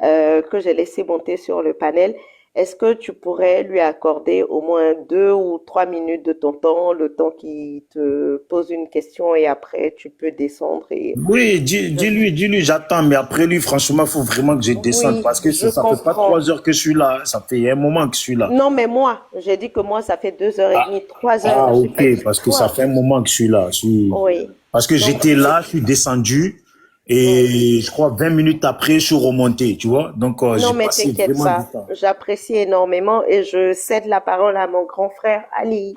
que j'ai laissé monter sur le panel. Est-ce que tu pourrais lui accorder au moins 2 ou 3 minutes de ton temps, le temps qu'il te pose une question et après tu peux descendre et... Oui, dis-lui, j'attends, mais après lui, franchement, il faut vraiment que je descende parce que ça ne fait pas 3 heures que je suis là, ça fait un moment que je suis là. Non, mais moi, j'ai dit que moi, ça fait 2h30, 3 heures. Ah, ok, parce que ça fait un moment que je suis là. Oui. Parce que j'étais là, je suis descendu. Et je crois 20 minutes après, je suis remonté, tu vois. Donc, non, mais t'inquiète pas. J'apprécie énormément et je cède la parole à mon grand frère Ali.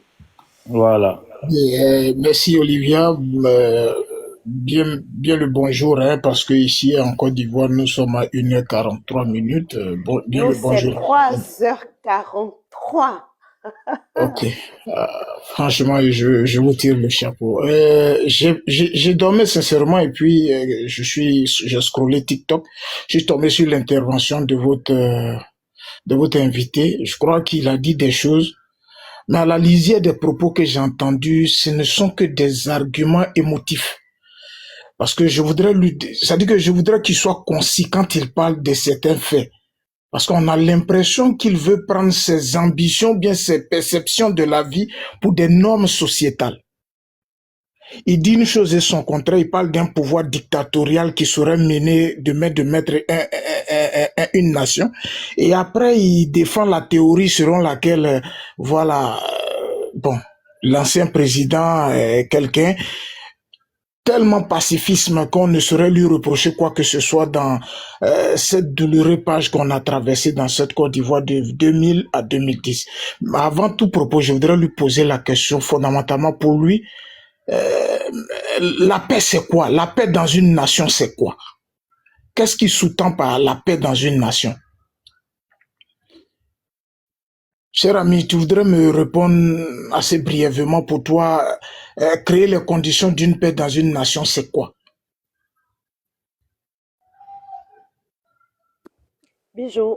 Voilà. Merci Olivia. Bien le bonjour, hein, parce que ici en Côte d'Ivoire, nous sommes à 1h43 minutes. Le bonjour. C'est 3h43. Ok. Franchement, je vous tire le chapeau. J'ai dormi sincèrement et puis j'ai scrollé TikTok. J'ai tombé sur l'intervention de votre invité. Je crois qu'il a dit des choses, mais à la lisière des propos que j'ai entendus, ce ne sont que des arguments émotifs. Parce que c'est-à-dire que je voudrais qu'il soit concis quand il parle de certains faits. Parce qu'on a l'impression qu'il veut prendre ses ambitions, bien ses perceptions de la vie pour des normes sociétales. Il dit une chose et son contraire, il parle d'un pouvoir dictatorial qui serait mené de mettre une nation. Et après, il défend la théorie selon laquelle, l'ancien président est quelqu'un tellement pacifisme qu'on ne saurait lui reprocher quoi que ce soit dans cette douloureuse page qu'on a traversée dans cette Côte d'Ivoire de 2000 à 2010. Mais avant tout propos, je voudrais lui poser la question fondamentalement pour lui. La paix, c'est quoi? La paix dans une nation, c'est quoi? Qu'est-ce qui sous-tend par la paix dans une nation? Cher ami, tu voudrais me répondre assez brièvement pour toi, créer les conditions d'une paix dans une nation, c'est quoi? Bijou.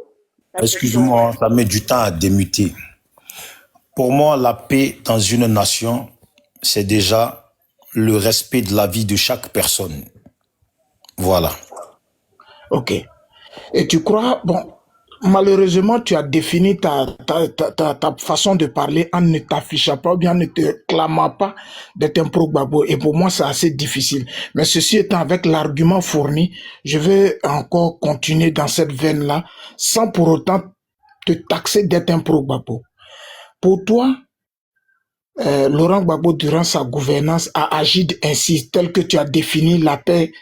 Excuse-moi, ça met du temps à démuter. Pour moi, la paix dans une nation, c'est déjà le respect de la vie de chaque personne. Voilà. Ok. Et tu crois, malheureusement, tu as défini ta façon de parler en ne t'affichant pas ou bien en ne te clamant pas d'être un pro-Gbagbo. Et pour moi, c'est assez difficile. Mais ceci étant, avec l'argument fourni, je vais encore continuer dans cette veine-là sans pour autant te taxer d'être un pro-Gbagbo. Pour toi, Laurent Gbagbo, durant sa gouvernance, a agi ainsi, tel que tu as défini la paix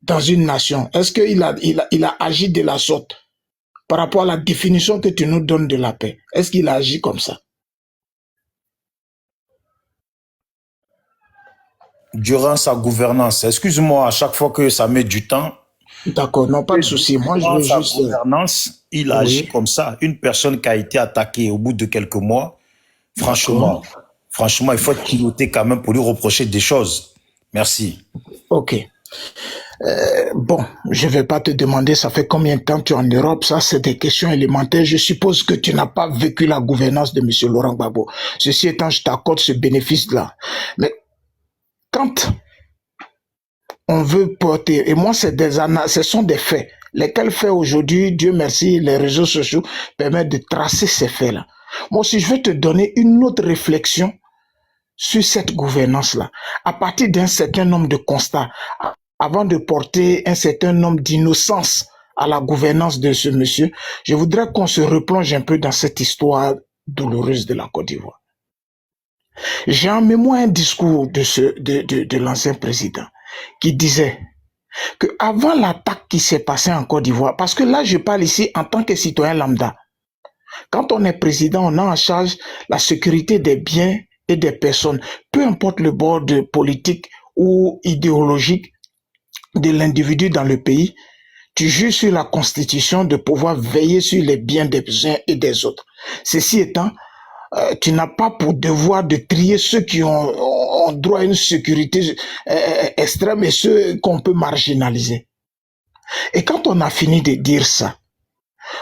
dans une nation. Est-ce qu'il a agi de la sorte? Par rapport à la définition que tu nous donnes de la paix, est-ce qu'il a agi comme ça? Durant sa gouvernance, excuse-moi, à chaque fois que ça met du temps. D'accord, non, pas de souci. Moi, je veux juste... Durant sa gouvernance, il agit comme ça. Une personne qui a été attaquée au bout de quelques mois, franchement, il faut être piloté quand même pour lui reprocher des choses. Merci. Ok. Je vais pas te demander ça fait combien de temps tu es en Europe, ça c'est des questions élémentaires. Je suppose que tu n'as pas vécu la gouvernance de M. Laurent Gbagbo. Ceci étant, je t'accorde ce bénéfice-là. Mais quand on veut porter, et moi ce sont des faits, lesquels faits aujourd'hui, Dieu merci, les réseaux sociaux permettent de tracer ces faits-là. Moi aussi, je vais te donner une autre réflexion sur cette gouvernance-là, à partir d'un certain nombre de constats, avant de porter un certain nombre d'innocence à la gouvernance de ce monsieur, je voudrais qu'on se replonge un peu dans cette histoire douloureuse de la Côte d'Ivoire. J'ai en mémoire un discours de l'ancien président qui disait que avant l'attaque qui s'est passée en Côte d'Ivoire, parce que là je parle ici en tant que citoyen lambda, quand on est président, on a en charge la sécurité des biens et des personnes, peu importe le bord de politique ou idéologique de l'individu dans le pays, tu juges sur la constitution de pouvoir veiller sur les biens des uns et des autres. Ceci étant, tu n'as pas pour devoir de trier ceux qui ont droit à une sécurité extrême et ceux qu'on peut marginaliser. Et quand on a fini de dire ça,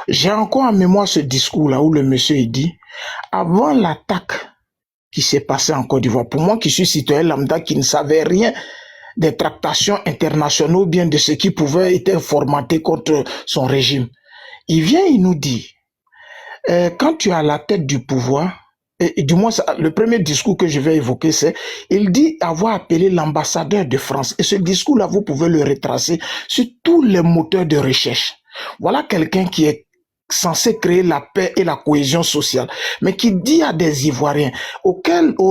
j'ai encore en mémoire ce discours-là où le monsieur il dit, avant l'attaque qui s'est passée en Côte d'Ivoire, pour moi qui suis citoyen lambda qui ne savait rien des tractations internationales ou bien de ce qui pouvait être formaté contre son régime. Il nous dit, quand tu es à la tête du pouvoir, et du moins le premier discours que je vais évoquer, c'est, il dit avoir appelé l'ambassadeur de France. Et ce discours-là, vous pouvez le retracer sur tous les moteurs de recherche. Voilà quelqu'un qui est censé créer la paix et la cohésion sociale, mais qui dit à des Ivoiriens, au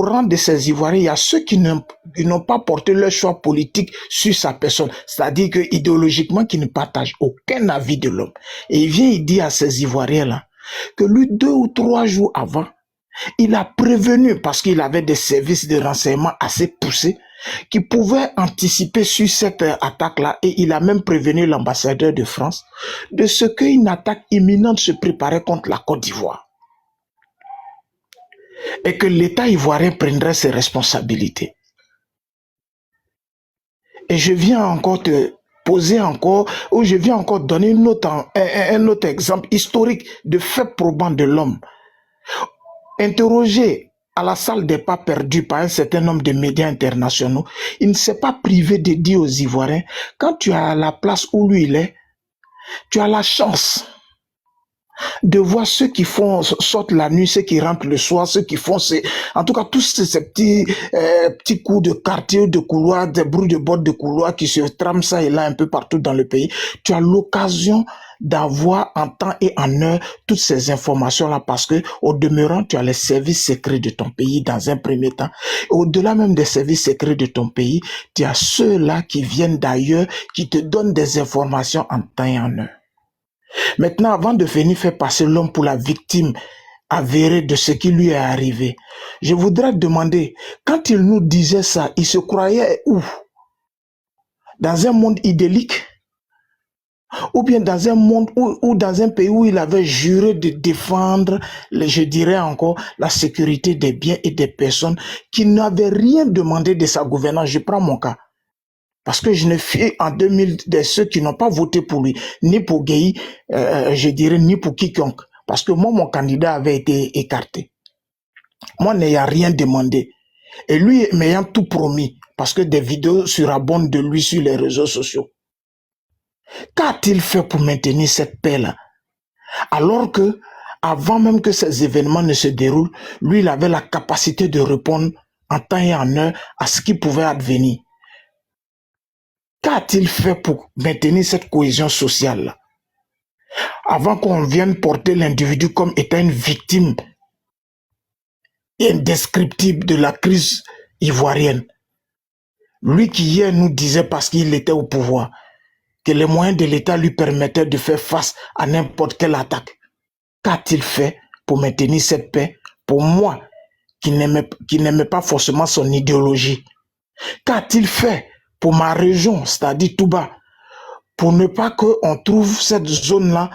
rang de ces Ivoiriens, il y a ceux qui n'ont pas porté leur choix politique sur sa personne, c'est-à-dire que idéologiquement, qui ne partagent aucun avis de l'homme. Et il dit à ces Ivoiriens-là, que lui, 2 ou 3 jours avant, il a prévenu, parce qu'il avait des services de renseignement assez poussés, qui pouvaient anticiper sur cette attaque-là, et il a même prévenu l'ambassadeur de France de ce qu'une attaque imminente se préparait contre la Côte d'Ivoire. et que l'État ivoirien prendrait ses responsabilités. Et je viens encore te poser encore, ou je viens encore donner un autre exemple historique de fait probant de l'homme. Interrogé à la salle des pas perdus par un certain nombre de médias internationaux, il ne s'est pas privé de dire aux Ivoiriens, quand tu es à la place où lui il est, tu as la chance de voir ceux qui sortent la nuit, ceux qui rentrent le soir, ceux qui font en tout cas tous ces petits coups de quartier, de couloir, des bruits de bord de couloir qui se trament ça et là un peu partout dans le pays. Tu as l'occasion d'avoir en temps et en heure toutes ces informations-là parce que au demeurant, tu as les services secrets de ton pays dans un premier temps. Au-delà même des services secrets de ton pays, tu as ceux-là qui viennent d'ailleurs, qui te donnent des informations en temps et en heure. Maintenant, avant de venir faire passer l'homme pour la victime avérée de ce qui lui est arrivé, je voudrais demander, quand il nous disait ça, il se croyait où? Dans un monde idyllique? Ou bien dans un monde ou dans un pays où il avait juré de défendre, je dirais encore, la sécurité des biens et des personnes qui n'avaient rien demandé de sa gouvernance. Je prends mon cas. Parce que je ne fais en 2000 de ceux qui n'ont pas voté pour lui, ni pour Gueye, je dirais, ni pour quiconque. Parce que moi, mon candidat avait été écarté. Moi, n'ayant rien demandé. Et lui, m'ayant tout promis, parce que des vidéos surabondent de lui sur les réseaux sociaux. Qu'a-t-il fait pour maintenir cette paix-là? Alors que, avant même que ces événements ne se déroulent, lui, il avait la capacité de répondre en temps et en heure à ce qui pouvait advenir. Qu'a-t-il fait pour maintenir cette cohésion sociale-là? Avant qu'on vienne porter l'individu comme étant une victime indescriptible de la crise ivoirienne. Lui qui hier nous disait, parce qu'il était au pouvoir, que les moyens de l'État lui permettaient de faire face à n'importe quelle attaque. Qu'a-t-il fait pour maintenir cette paix? Pour moi, qui n'aimait pas forcément son idéologie. Qu'a-t-il fait pour ma région, c'est-à-dire Touba, pour ne pas qu'on trouve cette zone-là,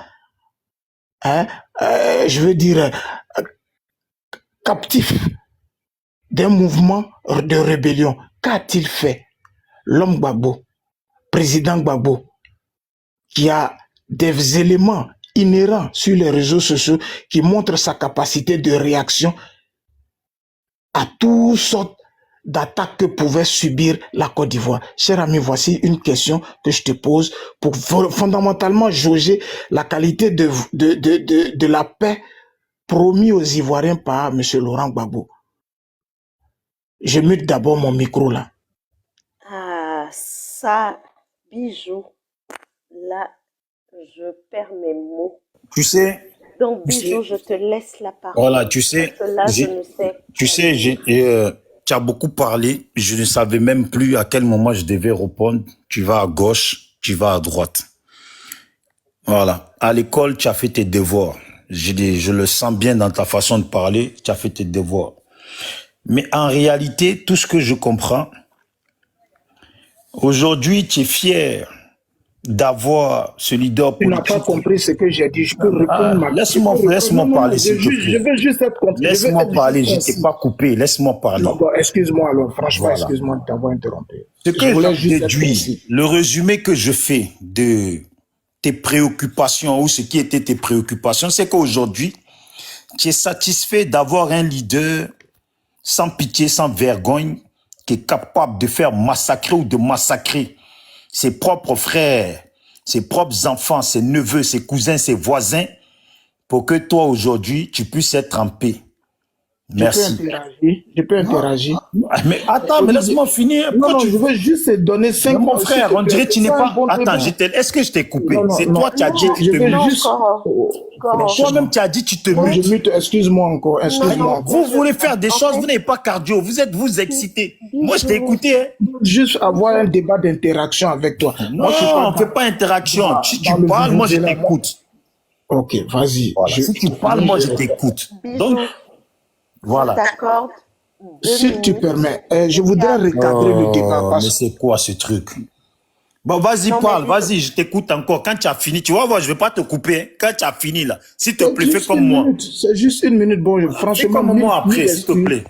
je veux dire, captif d'un mouvement de rébellion? Qu'a-t-il fait? L'homme Gbagbo, président Gbagbo, qui a des éléments inhérents sur les réseaux sociaux qui montrent sa capacité de réaction à toutes sortes d'attaques que pouvait subir la Côte d'Ivoire. Cher ami, voici une question que je te pose pour fondamentalement jauger la qualité de la paix promis aux Ivoiriens par M. Laurent Gbagbo. Je mute d'abord mon micro là. Ah, ça, Bijou, là, je perds mes mots. Tu sais, Donc, Bijou, je te laisse la parole. voilà, tu sais, Parce que là, je ne sais. tu sais, tu as beaucoup parlé. Je ne savais même plus à quel moment je devais répondre. Tu vas à gauche, tu vas à droite. Voilà. À l'école, tu as fait tes devoirs. Je le sens bien dans ta façon de parler. Tu as fait tes devoirs. Mais en réalité, tout ce que je comprends, aujourd'hui, tu es fier d'avoir ce leader Tu politique. n'as pas compris ce que j'ai dit. Je peux répondre. Laisse-moi parler, s'il te plaît. Je veux juste être compris. Laisse-moi parler, je t'ai pas coupé. Laisse-moi parler. Non, bon, excuse-moi alors. Franchement, Voilà. excuse-moi de t'avoir interrompu. Ce que je déduis, le résumé que je fais de tes préoccupations ou ce qui étaient tes préoccupations, c'est qu'aujourd'hui, tu es satisfait d'avoir un leader sans pitié, sans vergogne, qui est capable de faire massacrer ou de massacrer ses propres frères, ses propres enfants, ses neveux, ses cousins, ses voisins, pour que toi, aujourd'hui, tu puisses être en paix. Merci. Je peux interagir. Mais attends, mais laisse-moi finir. Non, je veux juste te donner 5 mon frère, on dirait que tu n'es pas... Attends, est-ce que je t'ai coupé? C'est toi qui as dit que tu te mutes. Toi-même, tu as dit que tu te mutes. Excuse-moi encore. Vous voulez faire des choses, vous n'avez pas cardio, vous excitez. Moi, je t'ai écouté. Hein. Juste avoir un débat d'interaction avec toi. Non, on ne fait pas interaction. Si tu parles, moi, je t'écoute. Ok, vas-y. Voilà. Si tu parles, moi, je t'écoute. Donc, voilà. D'accord. Si tu permets, je voudrais recadrer le débat. Mais c'est quoi ce truc? Bon, vas-y, Non, mais parle, dis-le. vas-y, je t'écoute encore. Quand tu as fini, tu vas voir, je vais pas te couper. Hein. Quand tu as fini, là, s'il te C'est plaît, fais juste comme une moi. minute. C'est juste une minute. Bon, Fais franchement, comme moi mille après, s'il te excuses. plaît.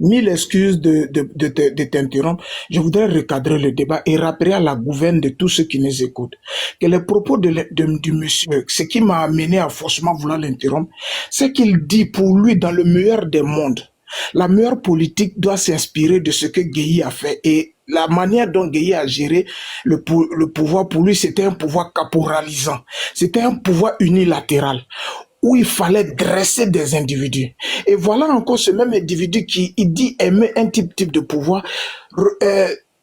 Mille excuses de t'interrompre. Je voudrais recadrer le débat et rappeler à la gouverne de tous ceux qui nous écoutent que les propos du monsieur, ce qui m'a amené à forcément vouloir l'interrompre, c'est qu'il dit pour lui, dans le meilleur des mondes, la meilleure politique doit s'inspirer de ce que Gueye a fait. Et la manière dont Gueye a géré le pouvoir, pour lui, c'était un pouvoir caporalisant. C'était un pouvoir unilatéral où il fallait dresser des individus. Et voilà encore ce même individu qui il dit aimer un type de pouvoir,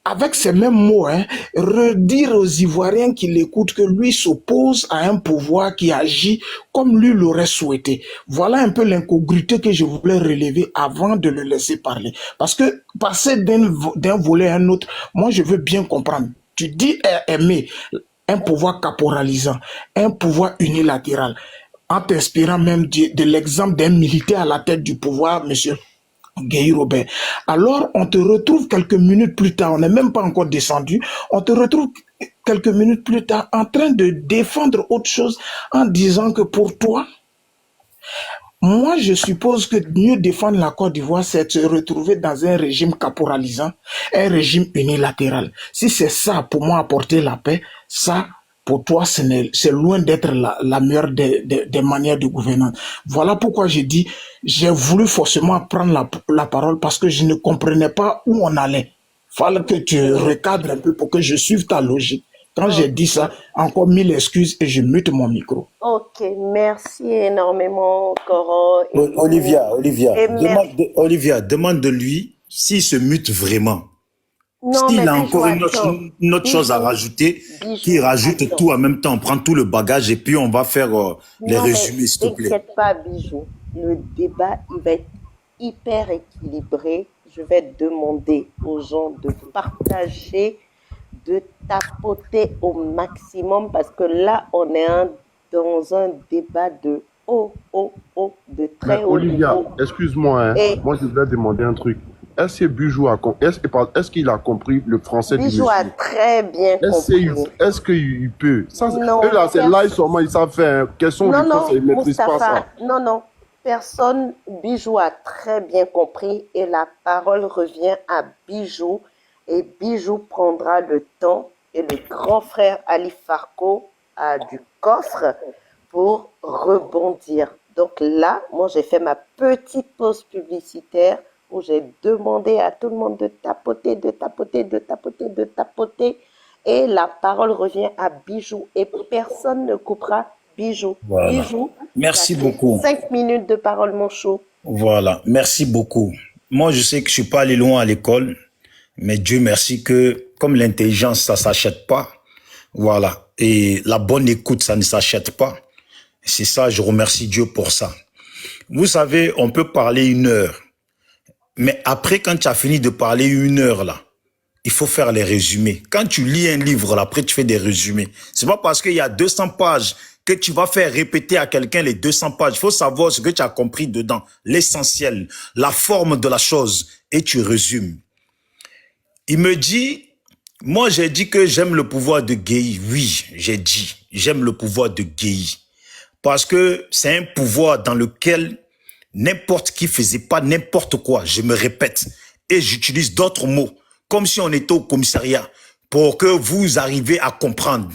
avec ces mêmes mots, redire aux Ivoiriens qui l'écoutent que lui s'oppose à un pouvoir qui agit comme lui l'aurait souhaité. Voilà un peu l'incongruité que je voulais relever avant de le laisser parler. Parce que passer d'un volet à un autre, moi je veux bien comprendre. Tu dis aimer un pouvoir caporalisant, un pouvoir unilatéral, en t'inspirant même de l'exemple d'un militaire à la tête du pouvoir, monsieur Gueye Robert. Alors, on te retrouve quelques minutes plus tard, on n'est même pas encore descendu, on te retrouve quelques minutes plus tard en train de défendre autre chose en disant que pour toi, moi, je suppose que mieux défendre la Côte d'Ivoire, c'est de se retrouver dans un régime caporalisant, un régime unilatéral. Si c'est ça, pour moi, apporter la paix, ça, pour toi, c'est loin d'être la meilleure des manières de gouvernance. Voilà pourquoi j'ai dit, j'ai voulu forcément prendre la parole parce que je ne comprenais pas où on allait. Fallait que tu recadres un peu pour que je suive ta logique. Quand j'ai dit ça, encore mille excuses et je mute mon micro. Ok, merci énormément, Coro. Olivia, Et demande de lui s'il se mute vraiment. Non, S'il mais a Bijou, encore attends. une autre chose à Bijou, rajouter, Bijou, qu'il rajoute attends. tout en même temps. On prend tout le bagage et puis on va faire les Non, mais résumés, s'il te plaît. t'inquiète pas, Bijou. Le débat, il va être hyper équilibré. Je vais demander aux gens de partager, de tapoter au maximum parce que là, on est dans un débat de de très Mais haut Olivia, niveau. excuse-moi, hein. Et Moi je voulais demander un truc. Est-ce que Bijou a est-ce qu'il a compris le français du Bijou a monsieur? très bien compris. Est-ce qu'il peut? Ça, Non, eux là, c'est personne. live seulement, ils savent faire. Quelles sont les Non, choses, ils ne maîtrisent pas Mustapha, ça. non, personne, Bijou a très bien compris et la parole revient à Bijou et Bijou prendra le temps et le grand frère Ali Farko a du coffre pour rebondir. Donc là, moi j'ai fait ma petite pause publicitaire où j'ai demandé à tout le monde de tapoter et la parole revient à Bijou et personne ne coupera Bijou. Voilà. Bijou, Merci beaucoup. 5 minutes de parole, mon chou. Voilà, merci beaucoup. Moi, je sais que je suis pas allé loin à l'école, mais Dieu merci que comme l'intelligence, ça s'achète pas. Voilà. Et la bonne écoute, ça ne s'achète pas. C'est ça, je remercie Dieu pour ça. Vous savez, on peut parler 1 heure. Mais après, quand tu as fini de parler 1 heure, là, il faut faire les résumés. Quand tu lis un livre, là, après, tu fais des résumés. C'est pas parce qu'il y a 200 pages que tu vas faire répéter à quelqu'un les 200 pages. Il faut savoir ce que tu as compris dedans, l'essentiel, la forme de la chose, et tu résumes. Il me dit, moi j'ai dit que j'aime le pouvoir de Gueye. Oui, j'ai dit, j'aime le pouvoir de Gueye. Parce que c'est un pouvoir dans lequel n'importe qui faisait pas n'importe quoi. Je me répète. Et j'utilise d'autres mots, comme si on était au commissariat, pour que vous arriviez à comprendre.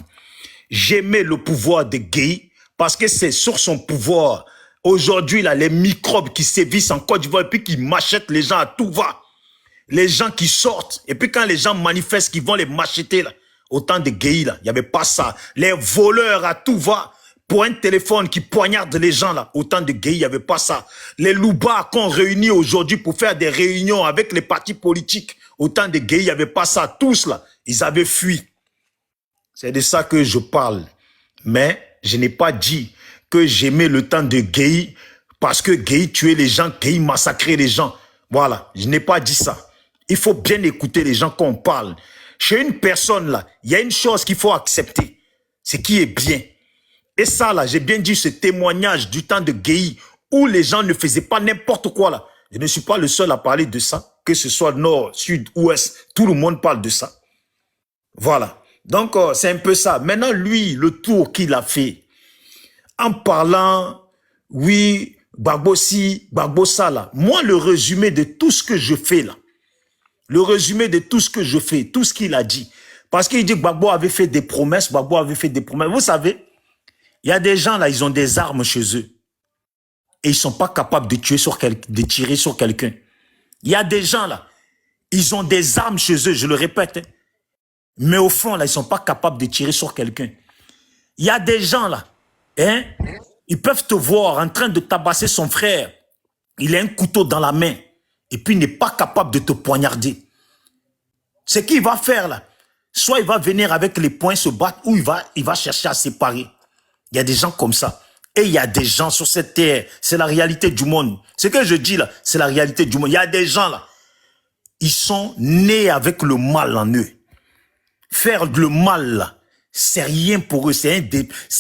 J'aimais le pouvoir de Gueye parce que c'est sur son pouvoir. Aujourd'hui, là, les microbes qui sévissent en Côte d'Ivoire et puis qui machetent les gens à tout va. Les gens qui sortent. Et puis quand les gens manifestent qu'ils vont les macheter, là, au temps de Gueye, là, il n'y avait pas ça. Les voleurs à tout va. Pour un téléphone qui poignarde les gens, là, au temps de Gueye, il n'y avait pas ça. Les loubards qu'on réunit aujourd'hui pour faire des réunions avec les partis politiques, au temps de Gueye, il n'y avait pas ça. Tous, là, ils avaient fui. C'est de ça que je parle. Mais je n'ai pas dit que j'aimais le temps de Gueye parce que Gueye tuait les gens, Gueye massacrait les gens. Voilà, je n'ai pas dit ça. Il faut bien écouter les gens quand on parle. Chez une personne, là, il y a une chose qu'il faut accepter. Ce qui est bien. Et ça, là, j'ai bien dit ce témoignage du temps de Gueye où les gens ne faisaient pas n'importe quoi, là. Je ne suis pas le seul à parler de ça, que ce soit nord, sud, ouest. Tout le monde parle de ça. Voilà. Donc, c'est un peu ça. Maintenant, lui, le tour qu'il a fait, en parlant, oui, Gbagbo si, Gbagbo ça, là. Moi, le résumé de tout ce que je fais, là, le résumé de tout ce que je fais, tout ce qu'il a dit, parce qu'il dit que Gbagbo avait fait des promesses, Gbagbo avait fait des promesses. Vous savez, il y a des gens, là, ils ont des armes chez eux. Et ils sont pas capables de tirer sur quelqu'un. Il y a des gens, là, ils ont des armes chez eux, je le répète, hein. Mais au fond, là, ils sont pas capables de tirer sur quelqu'un. Il y a des gens, là, hein, ils peuvent te voir en train de tabasser son frère. Il a un couteau dans la main. Et puis, il n'est pas capable de te poignarder. Ce qu'il va faire, là, soit il va venir avec les poings se battre, ou il va chercher à séparer. Il y a des gens comme ça. Et il y a des gens sur cette terre. C'est la réalité du monde. Ce que je dis, là, c'est la réalité du monde. Il y a des gens, là, ils sont nés avec le mal en eux. Faire le mal, là, c'est rien pour eux. C'est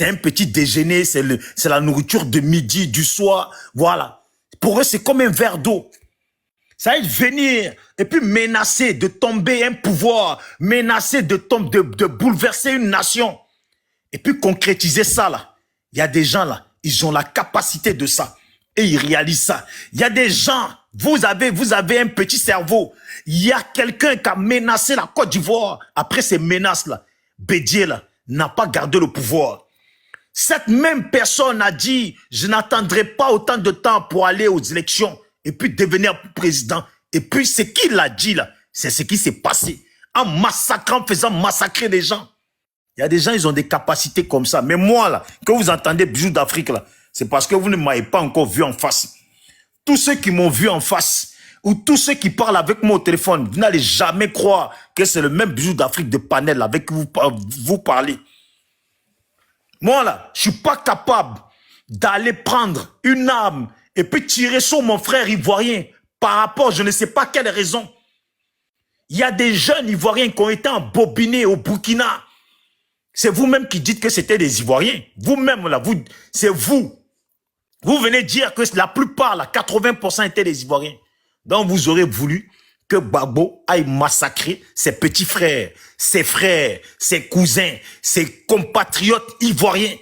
un petit déjeuner, c'est la nourriture de midi, du soir. Voilà. Pour eux, c'est comme un verre d'eau. Ça va venir et puis menacer de tomber un pouvoir, menacer de bouleverser une nation. Et puis concrétiser ça, là. Il y a des gens, là, ils ont la capacité de ça. Et ils réalisent ça. Il y a des gens, vous avez un petit cerveau. Il y a quelqu'un qui a menacé la Côte d'Ivoire. Après ces menaces-là, Bédié, là, n'a pas gardé le pouvoir. Cette même personne a dit, je n'attendrai pas autant de temps pour aller aux élections et puis devenir président. Et puis, ce qu'il a dit, là, c'est ce qui s'est passé. En massacrant, faisant massacrer les gens. Il y a des gens, ils ont des capacités comme ça. Mais moi, là, que vous entendez Bijou d'Afrique, là, c'est parce que vous ne m'avez pas encore vu en face. Tous ceux qui m'ont vu en face, ou tous ceux qui parlent avec moi au téléphone, vous n'allez jamais croire que c'est le même Bijou d'Afrique de Panel avec qui vous parlez. Moi, là, je suis pas capable d'aller prendre une arme et puis tirer sur mon frère ivoirien par rapport, je ne sais pas quelle raison. Il y a des jeunes ivoiriens qui ont été embobinés au Burkina. C'est vous-même qui dites que c'était des Ivoiriens. Vous-même, là, c'est vous. Vous venez dire que la plupart, là, 80% étaient des Ivoiriens. Donc, vous aurez voulu que Gbagbo aille massacrer ses petits frères, ses cousins, ses compatriotes ivoiriens.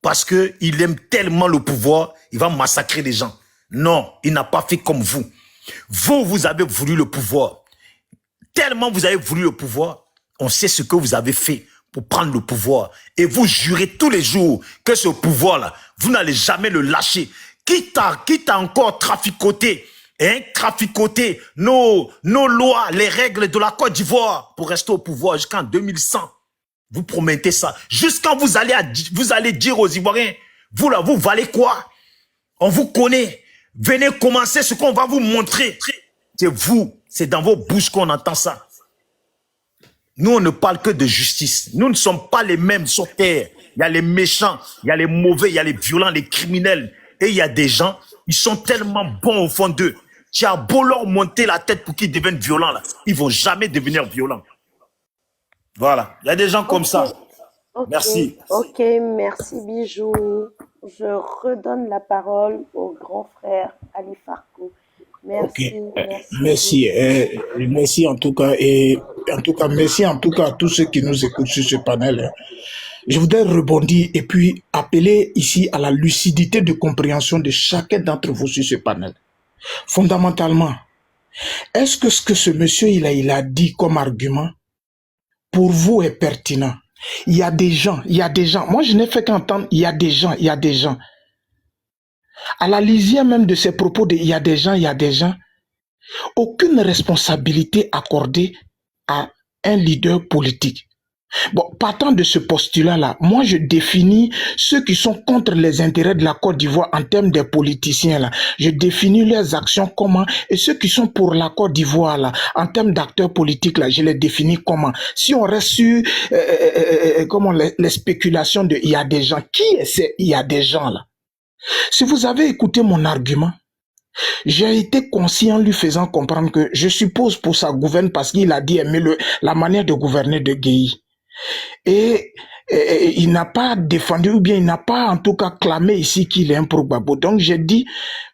Parce qu'il aime tellement le pouvoir, il va massacrer les gens. Non, il n'a pas fait comme vous. Vous avez voulu le pouvoir. Tellement vous avez voulu le pouvoir, on sait ce que vous avez fait pour prendre le pouvoir. Et vous jurez tous les jours que ce pouvoir-là, vous n'allez jamais le lâcher. Quitte à encore traficoter, nos lois, les règles de la Côte d'Ivoire pour rester au pouvoir jusqu'en 2100. Vous promettez ça. Jusqu'à vous allez dire aux Ivoiriens, vous là, vous valez quoi? On vous connaît. Venez commencer ce qu'on va vous montrer. C'est vous, c'est dans vos bouches qu'on entend ça. Nous, on ne parle que de justice. Nous ne sommes pas les mêmes sur terre. Il y a les méchants, il y a les mauvais, il y a les violents, les criminels. Et il y a des gens, ils sont tellement bons au fond d'eux. Tu as beau leur monter la tête pour qu'ils deviennent violents, là. Ils vont jamais devenir violents. Voilà. Il y a des gens comme ça. Merci. Ok, merci Bijou. Je redonne la parole au grand frère Ali Farkou. Merci. Merci en tout cas merci en tout cas à tous ceux qui nous écoutent sur ce panel. Je voudrais rebondir et puis appeler ici à la lucidité de compréhension de chacun d'entre vous sur ce panel. Fondamentalement, est-ce que ce que ce monsieur il a dit comme argument pour vous est pertinent? Il y a des gens, moi je n'ai fait qu'entendre, il y a des gens, à la lisière même de ces propos, il y a des gens, aucune responsabilité accordée à un leader politique. Bon, partant de ce postulat-là, moi je définis ceux qui sont contre les intérêts de la Côte d'Ivoire en termes des politiciens là. Je définis leurs actions comment, et ceux qui sont pour la Côte d'Ivoire là, en termes d'acteurs politiques là, je les définis comment. Si on reste sur les spéculations de il y a des gens, qui est ce il y a des gens là? Si vous avez écouté mon argument, j'ai été conscient lui faisant comprendre que je suppose pour sa gouverne parce qu'il a dit aimer la manière de gouverner de Gueye. Et il n'a pas défendu ou bien il n'a pas en tout cas clamé ici qu'il est un pro-Gbagbo. Donc j'ai dit,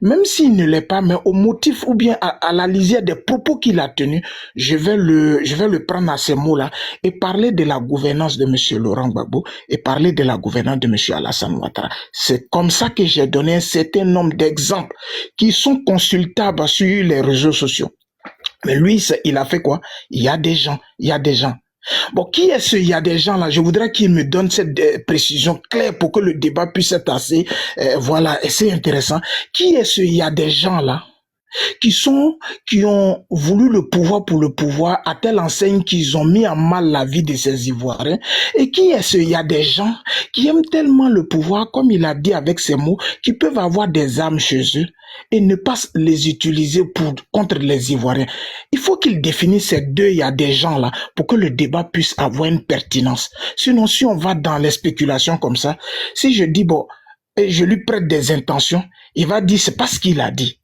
même s'il ne l'est pas, mais au motif ou bien à la lisière des propos qu'il a tenus, je vais le prendre à ces mots-là et parler de la gouvernance de M. Laurent Gbagbo et parler de la gouvernance de M. Alassane Ouattara. C'est comme ça que j'ai donné un certain nombre d'exemples qui sont consultables sur les réseaux sociaux. Mais lui, il a fait quoi? Il y a des gens. Bon, qui est ce il y a des gens là? Je voudrais qu'il me donne cette précision claire pour que le débat puisse être assez, voilà, assez intéressant. Qui est ce il y a des gens là? Qui ont voulu le pouvoir pour le pouvoir à telle enseigne qu'ils ont mis en mal la vie de ces Ivoiriens. Et qui est ce il y a des gens qui aiment tellement le pouvoir, comme il a dit avec ces mots, qui peuvent avoir des armes chez eux et ne pas les utiliser contre les Ivoiriens. Il faut qu'ils définissent ces deux il y a des gens là pour que le débat puisse avoir une pertinence. Sinon, si on va dans les spéculations comme ça, si je dis bon, et je lui prête des intentions, il va dire c'est pas ce qu'il a dit.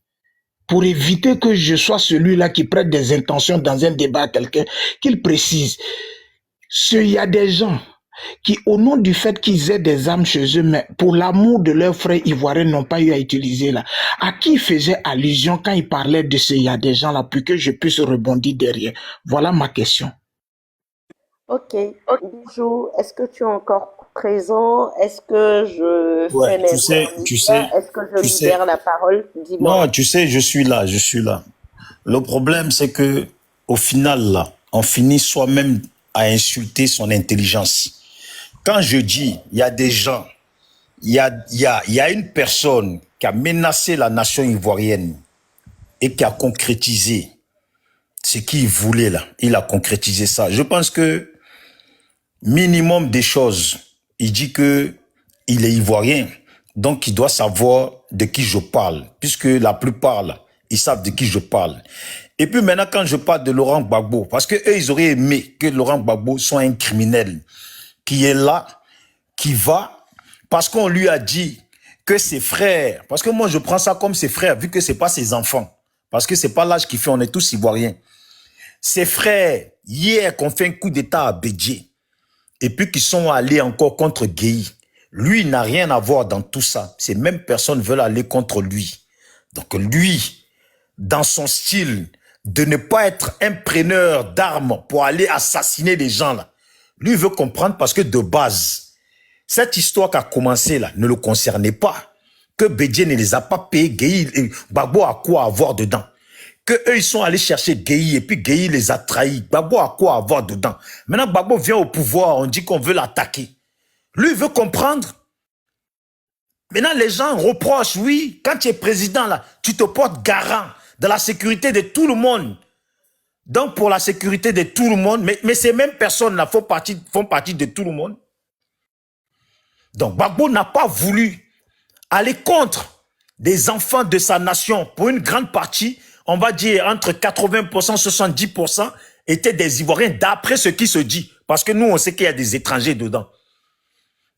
Pour éviter que je sois celui-là qui prête des intentions dans un débat à quelqu'un, qu'il précise. Il y a des gens qui, au nom du fait qu'ils aient des armes chez eux, mais pour l'amour de leurs frères ivoiriens, n'ont pas eu à utiliser là. À qui il faisait allusion quand il parlait de il y a des gens là, pour que je puisse rebondir derrière. Voilà ma question. Ok. Bijou, est-ce que tu es encore présent? Est-ce que je fais Ouais, est-ce que je libère la parole? Dis-moi. Non, tu sais, je suis là. Le problème, c'est que au final, là, on finit soi-même à insulter son intelligence. Quand je dis, il y a des gens, il y a une personne qui a menacé la nation ivoirienne et qui a concrétisé ce qu'il voulait là. Il a concrétisé ça. Je pense que minimum des choses, il dit que il est ivoirien, donc il doit savoir de qui je parle, puisque la plupart là, ils savent de qui je parle. Et puis maintenant, quand je parle de Laurent Gbagbo, parce que eux, ils auraient aimé que Laurent Gbagbo soit un criminel qui est là, qui va, parce qu'on lui a dit que ses frères, parce que moi je prends ça comme ses frères, vu que c'est pas ses enfants, parce que c'est pas l'âge qui fait, on est tous ivoiriens. Ses frères, hier qu'on fait un coup d'état à Bédié, et puis qui sont allés encore contre Gueye. Lui, il n'a rien à voir dans tout ça. Ces mêmes personnes veulent aller contre lui. Donc lui, dans son style de ne pas être un preneur d'armes pour aller assassiner les gens là, lui veut comprendre parce que de base, cette histoire qui a commencé là ne le concernait pas. Que Bédié ne les a pas payés, Gueye, Gbagbo a quoi avoir dedans? Que eux ils sont allés chercher Gueye et puis Gueye les a trahis. Gbagbo a quoi avoir dedans? Maintenant Gbagbo vient au pouvoir, on dit qu'on veut l'attaquer. Lui il veut comprendre. Maintenant les gens reprochent, oui, quand tu es président là, tu te portes garant de la sécurité de tout le monde. Donc pour la sécurité de tout le monde, mais ces mêmes personnes là font partie de tout le monde. Donc Gbagbo n'a pas voulu aller contre des enfants de sa nation. Pour une grande partie, on va dire entre 80%, 70% étaient des Ivoiriens d'après ce qui se dit. Parce que nous, on sait qu'il y a des étrangers dedans.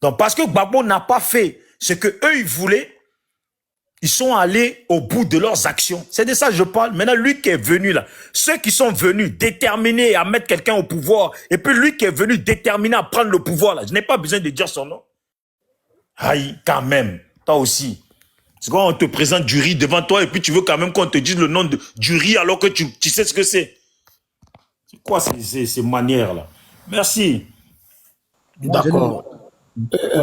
Donc, parce que Gbagbo n'a pas fait ce que eux ils voulaient, ils sont allés au bout de leurs actions. C'est de ça que je parle. Maintenant, lui qui est venu là, ceux qui sont venus déterminés à mettre quelqu'un au pouvoir, et puis lui qui est venu déterminé à prendre le pouvoir là, je n'ai pas besoin de dire son nom. Aïe, quand même, toi aussi. C'est quand on te présente du riz devant toi et puis tu veux quand même qu'on te dise le nom du riz alors que tu sais ce que c'est. C'est quoi ces manières-là? Merci. D'accord.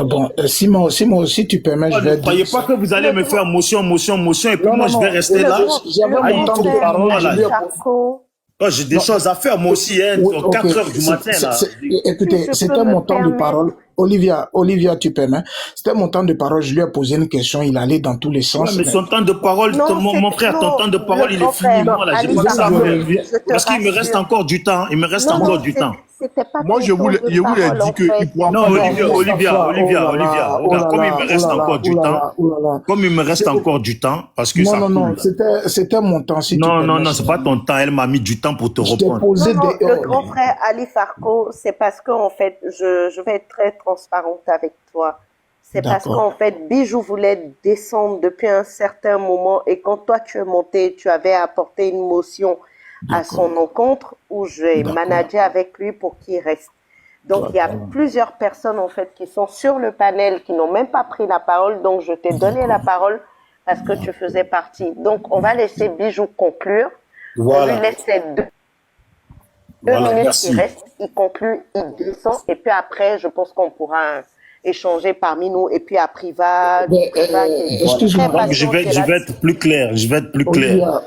Bon, Simon, si tu permets, je vais dire... Ne croyez pas que vous allez me faire motion, et puis moi je vais rester là. J'avais mon temps de parole. J'ai des choses à faire, moi aussi, hein, 4 heures du matin. Là. Écoutez, c'était mon temps de parole. Olivia, tu permets. C'était mon temps de parole. Je lui ai posé une question. Il allait dans tous les sens. Ouais, mais son temps de parole, mon frère, ton temps de parole, il est fini. Moi, là, j'ai pas ça à faire. Parce qu'il me reste encore du temps. Il me reste encore du temps. Moi, je voulais dire qu'il pourra non, Olivia, comme il me reste encore du temps, parce que non, c'était mon temps. Non, c'est pas ton temps. Elle m'a mis du temps pour te reprendre. Le grand frère Ali Farko, c'est parce qu'en fait, je vais être très transparente avec toi. C'est parce qu'en fait, Bijou voulait descendre depuis un certain moment et quand toi tu es monté, tu avais apporté une motion à son encontre où j'ai managé avec lui pour qu'il reste. Donc, il y a plusieurs personnes, en fait, qui sont sur le panel, qui n'ont même pas pris la parole. Donc, je t'ai donné la parole parce que tu faisais partie. Donc, on va laisser Bijou conclure. Voilà. On lui laisse deux minutes qui restent. Il conclut, il descend. Et puis après, je pense qu'on pourra échanger parmi nous. Et puis après, il va... Excuse-moi. Donc, je vais être plus clair.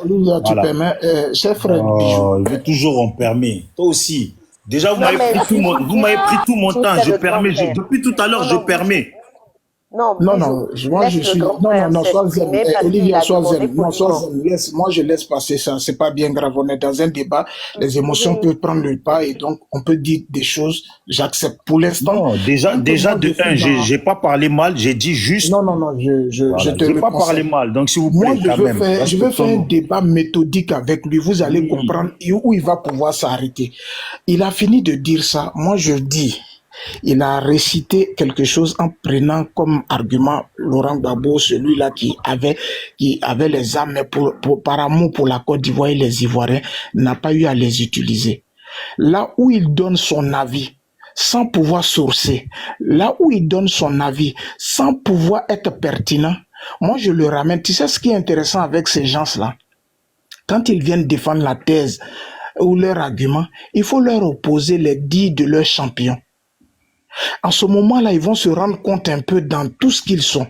Olivia, tu permets, cher frère Bijou. Il veut toujours on permet. Toi aussi. Déjà, vous m'avez pris tout mon temps. Je permets. Depuis tout à l'heure, je permets. Non, moi je suis. Non, sois zen. Olivia, sois zen. Non, sois zen. Moi, je laisse passer ça. C'est pas bien grave. On est dans un débat. Les émotions peuvent prendre le pas et donc on peut dire des choses. J'accepte. Pour l'instant. Non, déjà de un, j'ai pas parlé mal. J'ai dit juste. Non, je te j'ai pas parlé mal. Donc, s'il vous plaît, je veux faire un débat méthodique avec lui. Vous allez comprendre où il va pouvoir s'arrêter. Il a fini de dire ça. Moi, je dis. Il a récité quelque chose en prenant comme argument Laurent Gbagbo, celui-là qui avait les armes, mais par amour pour la Côte d'Ivoire et les Ivoiriens, n'a pas eu à les utiliser. Là où il donne son avis, sans pouvoir sourcer, là où il donne son avis, sans pouvoir être pertinent, moi je le ramène. Tu sais ce qui est intéressant avec ces gens-là? Quand ils viennent défendre la thèse ou leur argument, il faut leur opposer les dits de leurs champions. En ce moment-là, ils vont se rendre compte un peu dans tout ce qu'ils sont.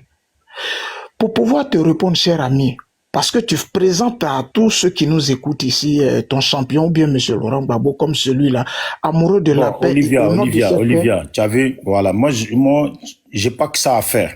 Pour pouvoir te répondre, cher ami, parce que tu présentes à tous ceux qui nous écoutent ici ton champion, ou bien M. Laurent Gbagbo, comme celui-là, amoureux de la paix. Olivia, tu as vu, voilà, moi, j'ai pas que ça à faire.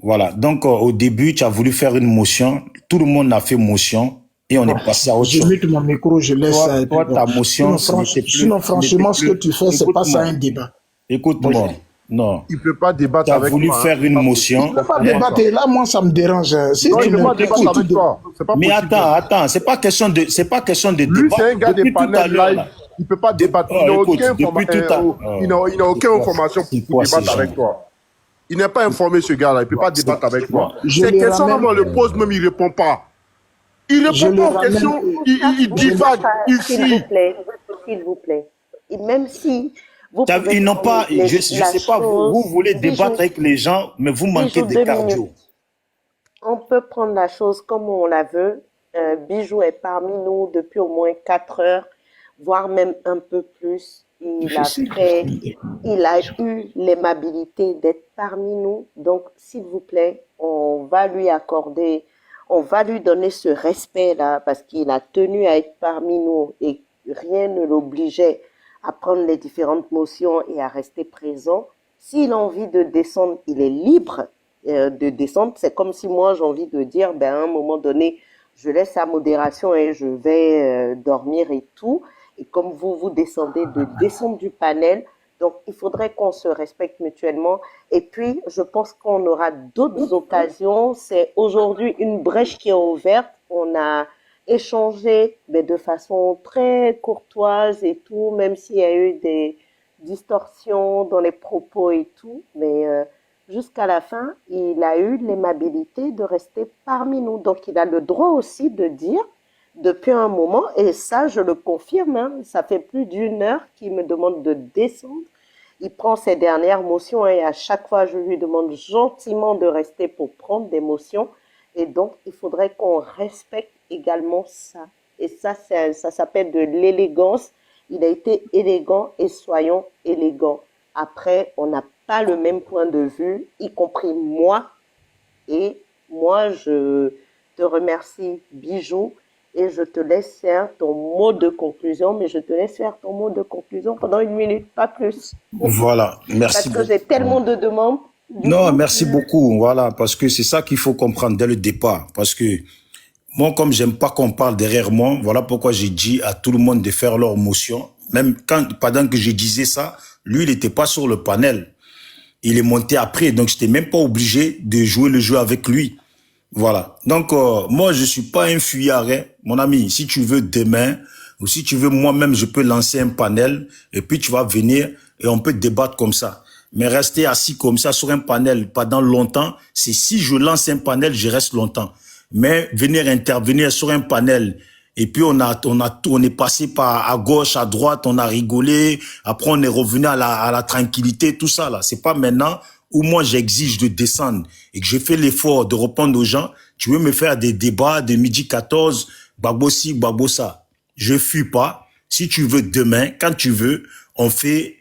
Voilà, donc au début, tu as voulu faire une motion, tout le monde a fait motion, et on est passé à autre chose. Je mute mon micro, je laisse... Toi, ta motion... Sinon, franchement, ce que tu fais, c'est pas ça un débat. Écoute-moi, non. Il peut pas débattre avec toi. Tu as voulu faire une motion. Il ne peut pas débattre. Là, moi, ça me dérange. Si non, il ne peut pas débattre avec toi. Mais attends, c'est pas question de débat. Lui, c'est un gars des panels live. Il ne peut pas débattre. Il n'a aucune information pour débattre avec toi. Il n'est pas informé, ce gars-là. Il ne peut pas débattre avec toi. Ces questions-là, moi, le pose même, il ne répond pas. Il ne répond pas aux questions. Il divague ici. S'il vous plaît. Et même si... Ils n'ont pas, je sais pas, vous voulez débattre avec les gens, mais vous manquez de cardio. On peut prendre la chose comme on la veut. Bijou est parmi nous depuis au moins 4 heures, voire même un peu plus. Il a eu l'aimabilité d'être parmi nous. Donc, s'il vous plaît, on va lui donner ce respect-là parce qu'il a tenu à être parmi nous et rien ne l'obligeait à prendre les différentes motions et à rester présent. S'il a envie de descendre, il est libre de descendre. C'est comme si moi, j'ai envie de dire, à un moment donné, je laisse sa modération et je vais dormir et tout. Et comme vous descendez, de descendre du panel. Donc, il faudrait qu'on se respecte mutuellement. Et puis, je pense qu'on aura d'autres occasions. C'est aujourd'hui une brèche qui est ouverte. On a échanger mais de façon très courtoise et tout, même s'il y a eu des distorsions dans les propos et tout, mais jusqu'à la fin, il a eu l'aimabilité de rester parmi nous. Donc, il a le droit aussi de dire, depuis un moment, et ça, je le confirme, hein, ça fait plus d'1 heure qu'il me demande de descendre. Il prend ses dernières motions et à chaque fois, je lui demande gentiment de rester pour prendre des motions. Et donc, il faudrait qu'on respecte également ça. Et ça, ça s'appelle de l'élégance. Il a été élégant et soyons élégants. Après, on n'a pas le même point de vue, y compris moi. Et moi, je te remercie, Bijou, et je te laisse faire ton mot de conclusion, mais je te laisse faire ton mot de conclusion pendant 1 minute, pas plus. Voilà, merci. Parce que j'ai tellement de demandes. Non, merci beaucoup. Voilà, parce que c'est ça qu'il faut comprendre dès le départ. Parce que moi, comme j'aime pas qu'on parle derrière moi, voilà pourquoi j'ai dit à tout le monde de faire leur motion. Même pendant que je disais ça, lui, il n'était pas sur le panel. Il est monté après, donc j'étais même pas obligé de jouer le jeu avec lui. Voilà. Donc, moi, je suis pas un fuyard, hein. Mon ami, si tu veux demain, ou si tu veux moi-même, je peux lancer un panel, et puis tu vas venir, et on peut débattre comme ça. Mais rester assis comme ça sur un panel pendant longtemps, c'est si je lance un panel, je reste longtemps. Mais venir intervenir sur un panel Et puis on est passé à gauche, à droite, on a rigolé. Après on est revenu à la tranquillité, tout ça là. C'est pas maintenant où moi j'exige de descendre et que je fais l'effort de répondre aux gens. Tu veux me faire des débats de midi 14, Gbagbo ci, Gbagbo ça. Je fuis pas. Si tu veux demain, quand tu veux, on fait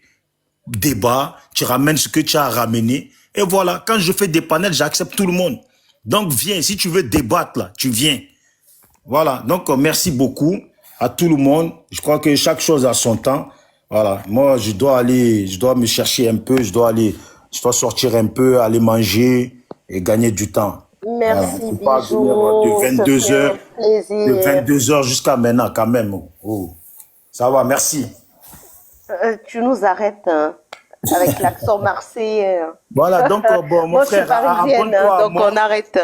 débat. Tu ramènes ce que tu as ramené. Et voilà. Quand je fais des panels, j'accepte tout le monde. Donc viens. Si tu veux débattre là, tu viens. Voilà, donc merci beaucoup à tout le monde. Je crois que chaque chose a son temps. Voilà, moi je dois me chercher un peu, je dois sortir un peu, aller manger et gagner du temps. Merci, voilà, Bijou. De 22h, de 22h jusqu'à maintenant quand même. Oh. Ça va, merci. Tu nous arrêtes hein, avec l'accent marseillais. Voilà, donc bon, mon frère, abonne-toi donc on arrête.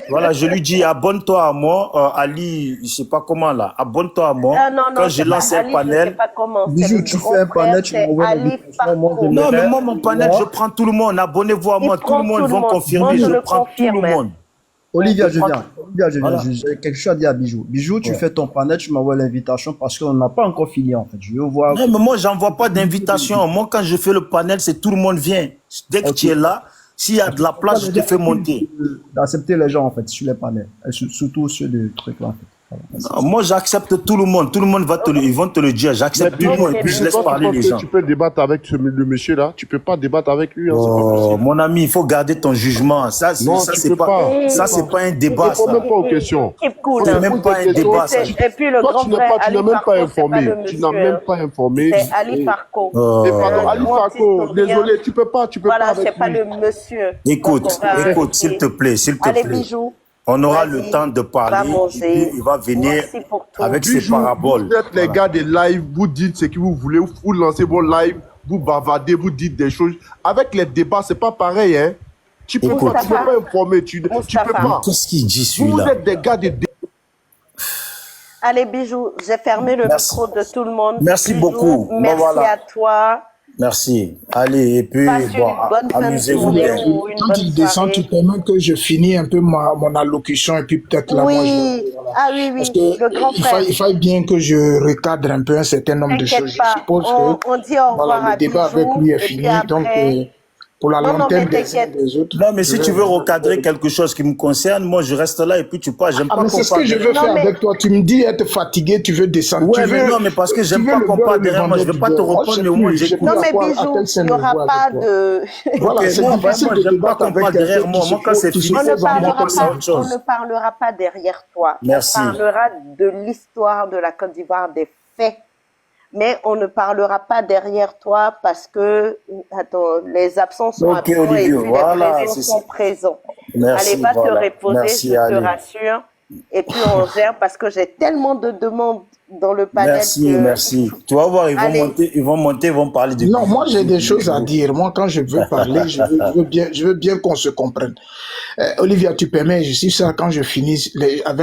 Voilà, je lui dis abonne-toi à moi, Ali, je sais pas comment là, abonne-toi à moi. Non, quand je lance un panel. Je sais pas comment. Bijou, tu fais un panel, tu m'envoies Non, mais moi, mon panel, je prends tout le monde. Abonnez-vous à moi, tout le monde va confirmer. Je prends tout le monde. Olivia, je viens. Voilà. J'ai quelque chose à dire à Bijou. Bijou, tu fais ton panel, tu m'envoies l'invitation parce qu'on n'a pas encore fini en fait. Je veux voir. Non, mais moi, j'envoie pas d'invitation. Moi, quand je fais le panel, c'est tout le monde vient. Dès que tu es là, s'il y a de la place, je te fais monter. D'accepter les gens en fait sur les panels, surtout ceux de trucs là en fait. Non, moi, j'accepte tout le monde. Tout le monde ils vont te le dire. J'accepte tout le monde et puis je laisse parler les gens. Tu peux débattre avec le monsieur là. Tu peux pas débattre avec lui. Hein, oh, mon ami, il faut garder ton jugement. Ça, c'est pas un débat. Ça même pas aux questions. C'est même pas un débat. Et puis le grand frère, tu n'as même pas informé. Tu n'as même pas informé. C'est Ali Farko. Ali Farko, désolé, tu peux pas. Voilà, c'est pas le monsieur. Écoute, s'il te plaît. Allez, Bijou. On aura le temps de parler. Il va venir avec ses paraboles. Vous êtes les gars des lives, vous dites ce que vous voulez, vous lancez vos lives, vous bavardez, vous dites des choses. Avec les débats, c'est pas pareil, hein. Tu peux pas informer, tu peux pas. Qu'est-ce qu'il dit celui-là? Vous êtes des gars des débats. Allez, Bijou, j'ai fermé le micro de tout le monde. Merci beaucoup. Merci à toi. Merci. Allez, et puis, bon, amusez-vous bien. Quand il descend, tu permets que je finis un peu mon allocution et puis peut-être là, moi, oui. Parce que le grand frère. Il faut bien que je recadre un peu un certain nombre de choses. Je suppose que on dit au revoir le débat avec lui est fini, donc pour la lanterne des autres. Non, mais si tu veux recadrer quelque chose qui me concerne, moi je reste là et puis tu pars. J'aime pas c'est ce que je veux faire avec toi. Tu me dis être fatigué, tu veux descendre. Non, mais parce que j'aime pas qu'on parle derrière moi. Je vais pas te répondre, mais au moins j'écoute. Non, mais Bijou, il n'y aura pas de. Voilà, c'est difficile de j'aime pas qu'on parle derrière moi. Moi, quand c'est fini, on ne parlera pas derrière toi. Merci. On parlera de l'histoire de la Côte d'Ivoire, des faits. Mais on ne parlera pas derrière toi parce que, attends, les absents sont absents et les présents sont présents. Merci, allez, va te reposer, je te rassure. Et puis on gère parce que j'ai tellement de demandes dans le panel. Merci. Tu vas voir, ils vont monter, ils vont parler de... Non, moi j'ai des choses à dire. Moi, quand je veux parler, je veux bien qu'on se comprenne. Olivia, tu permets, je suis ça quand je finis avec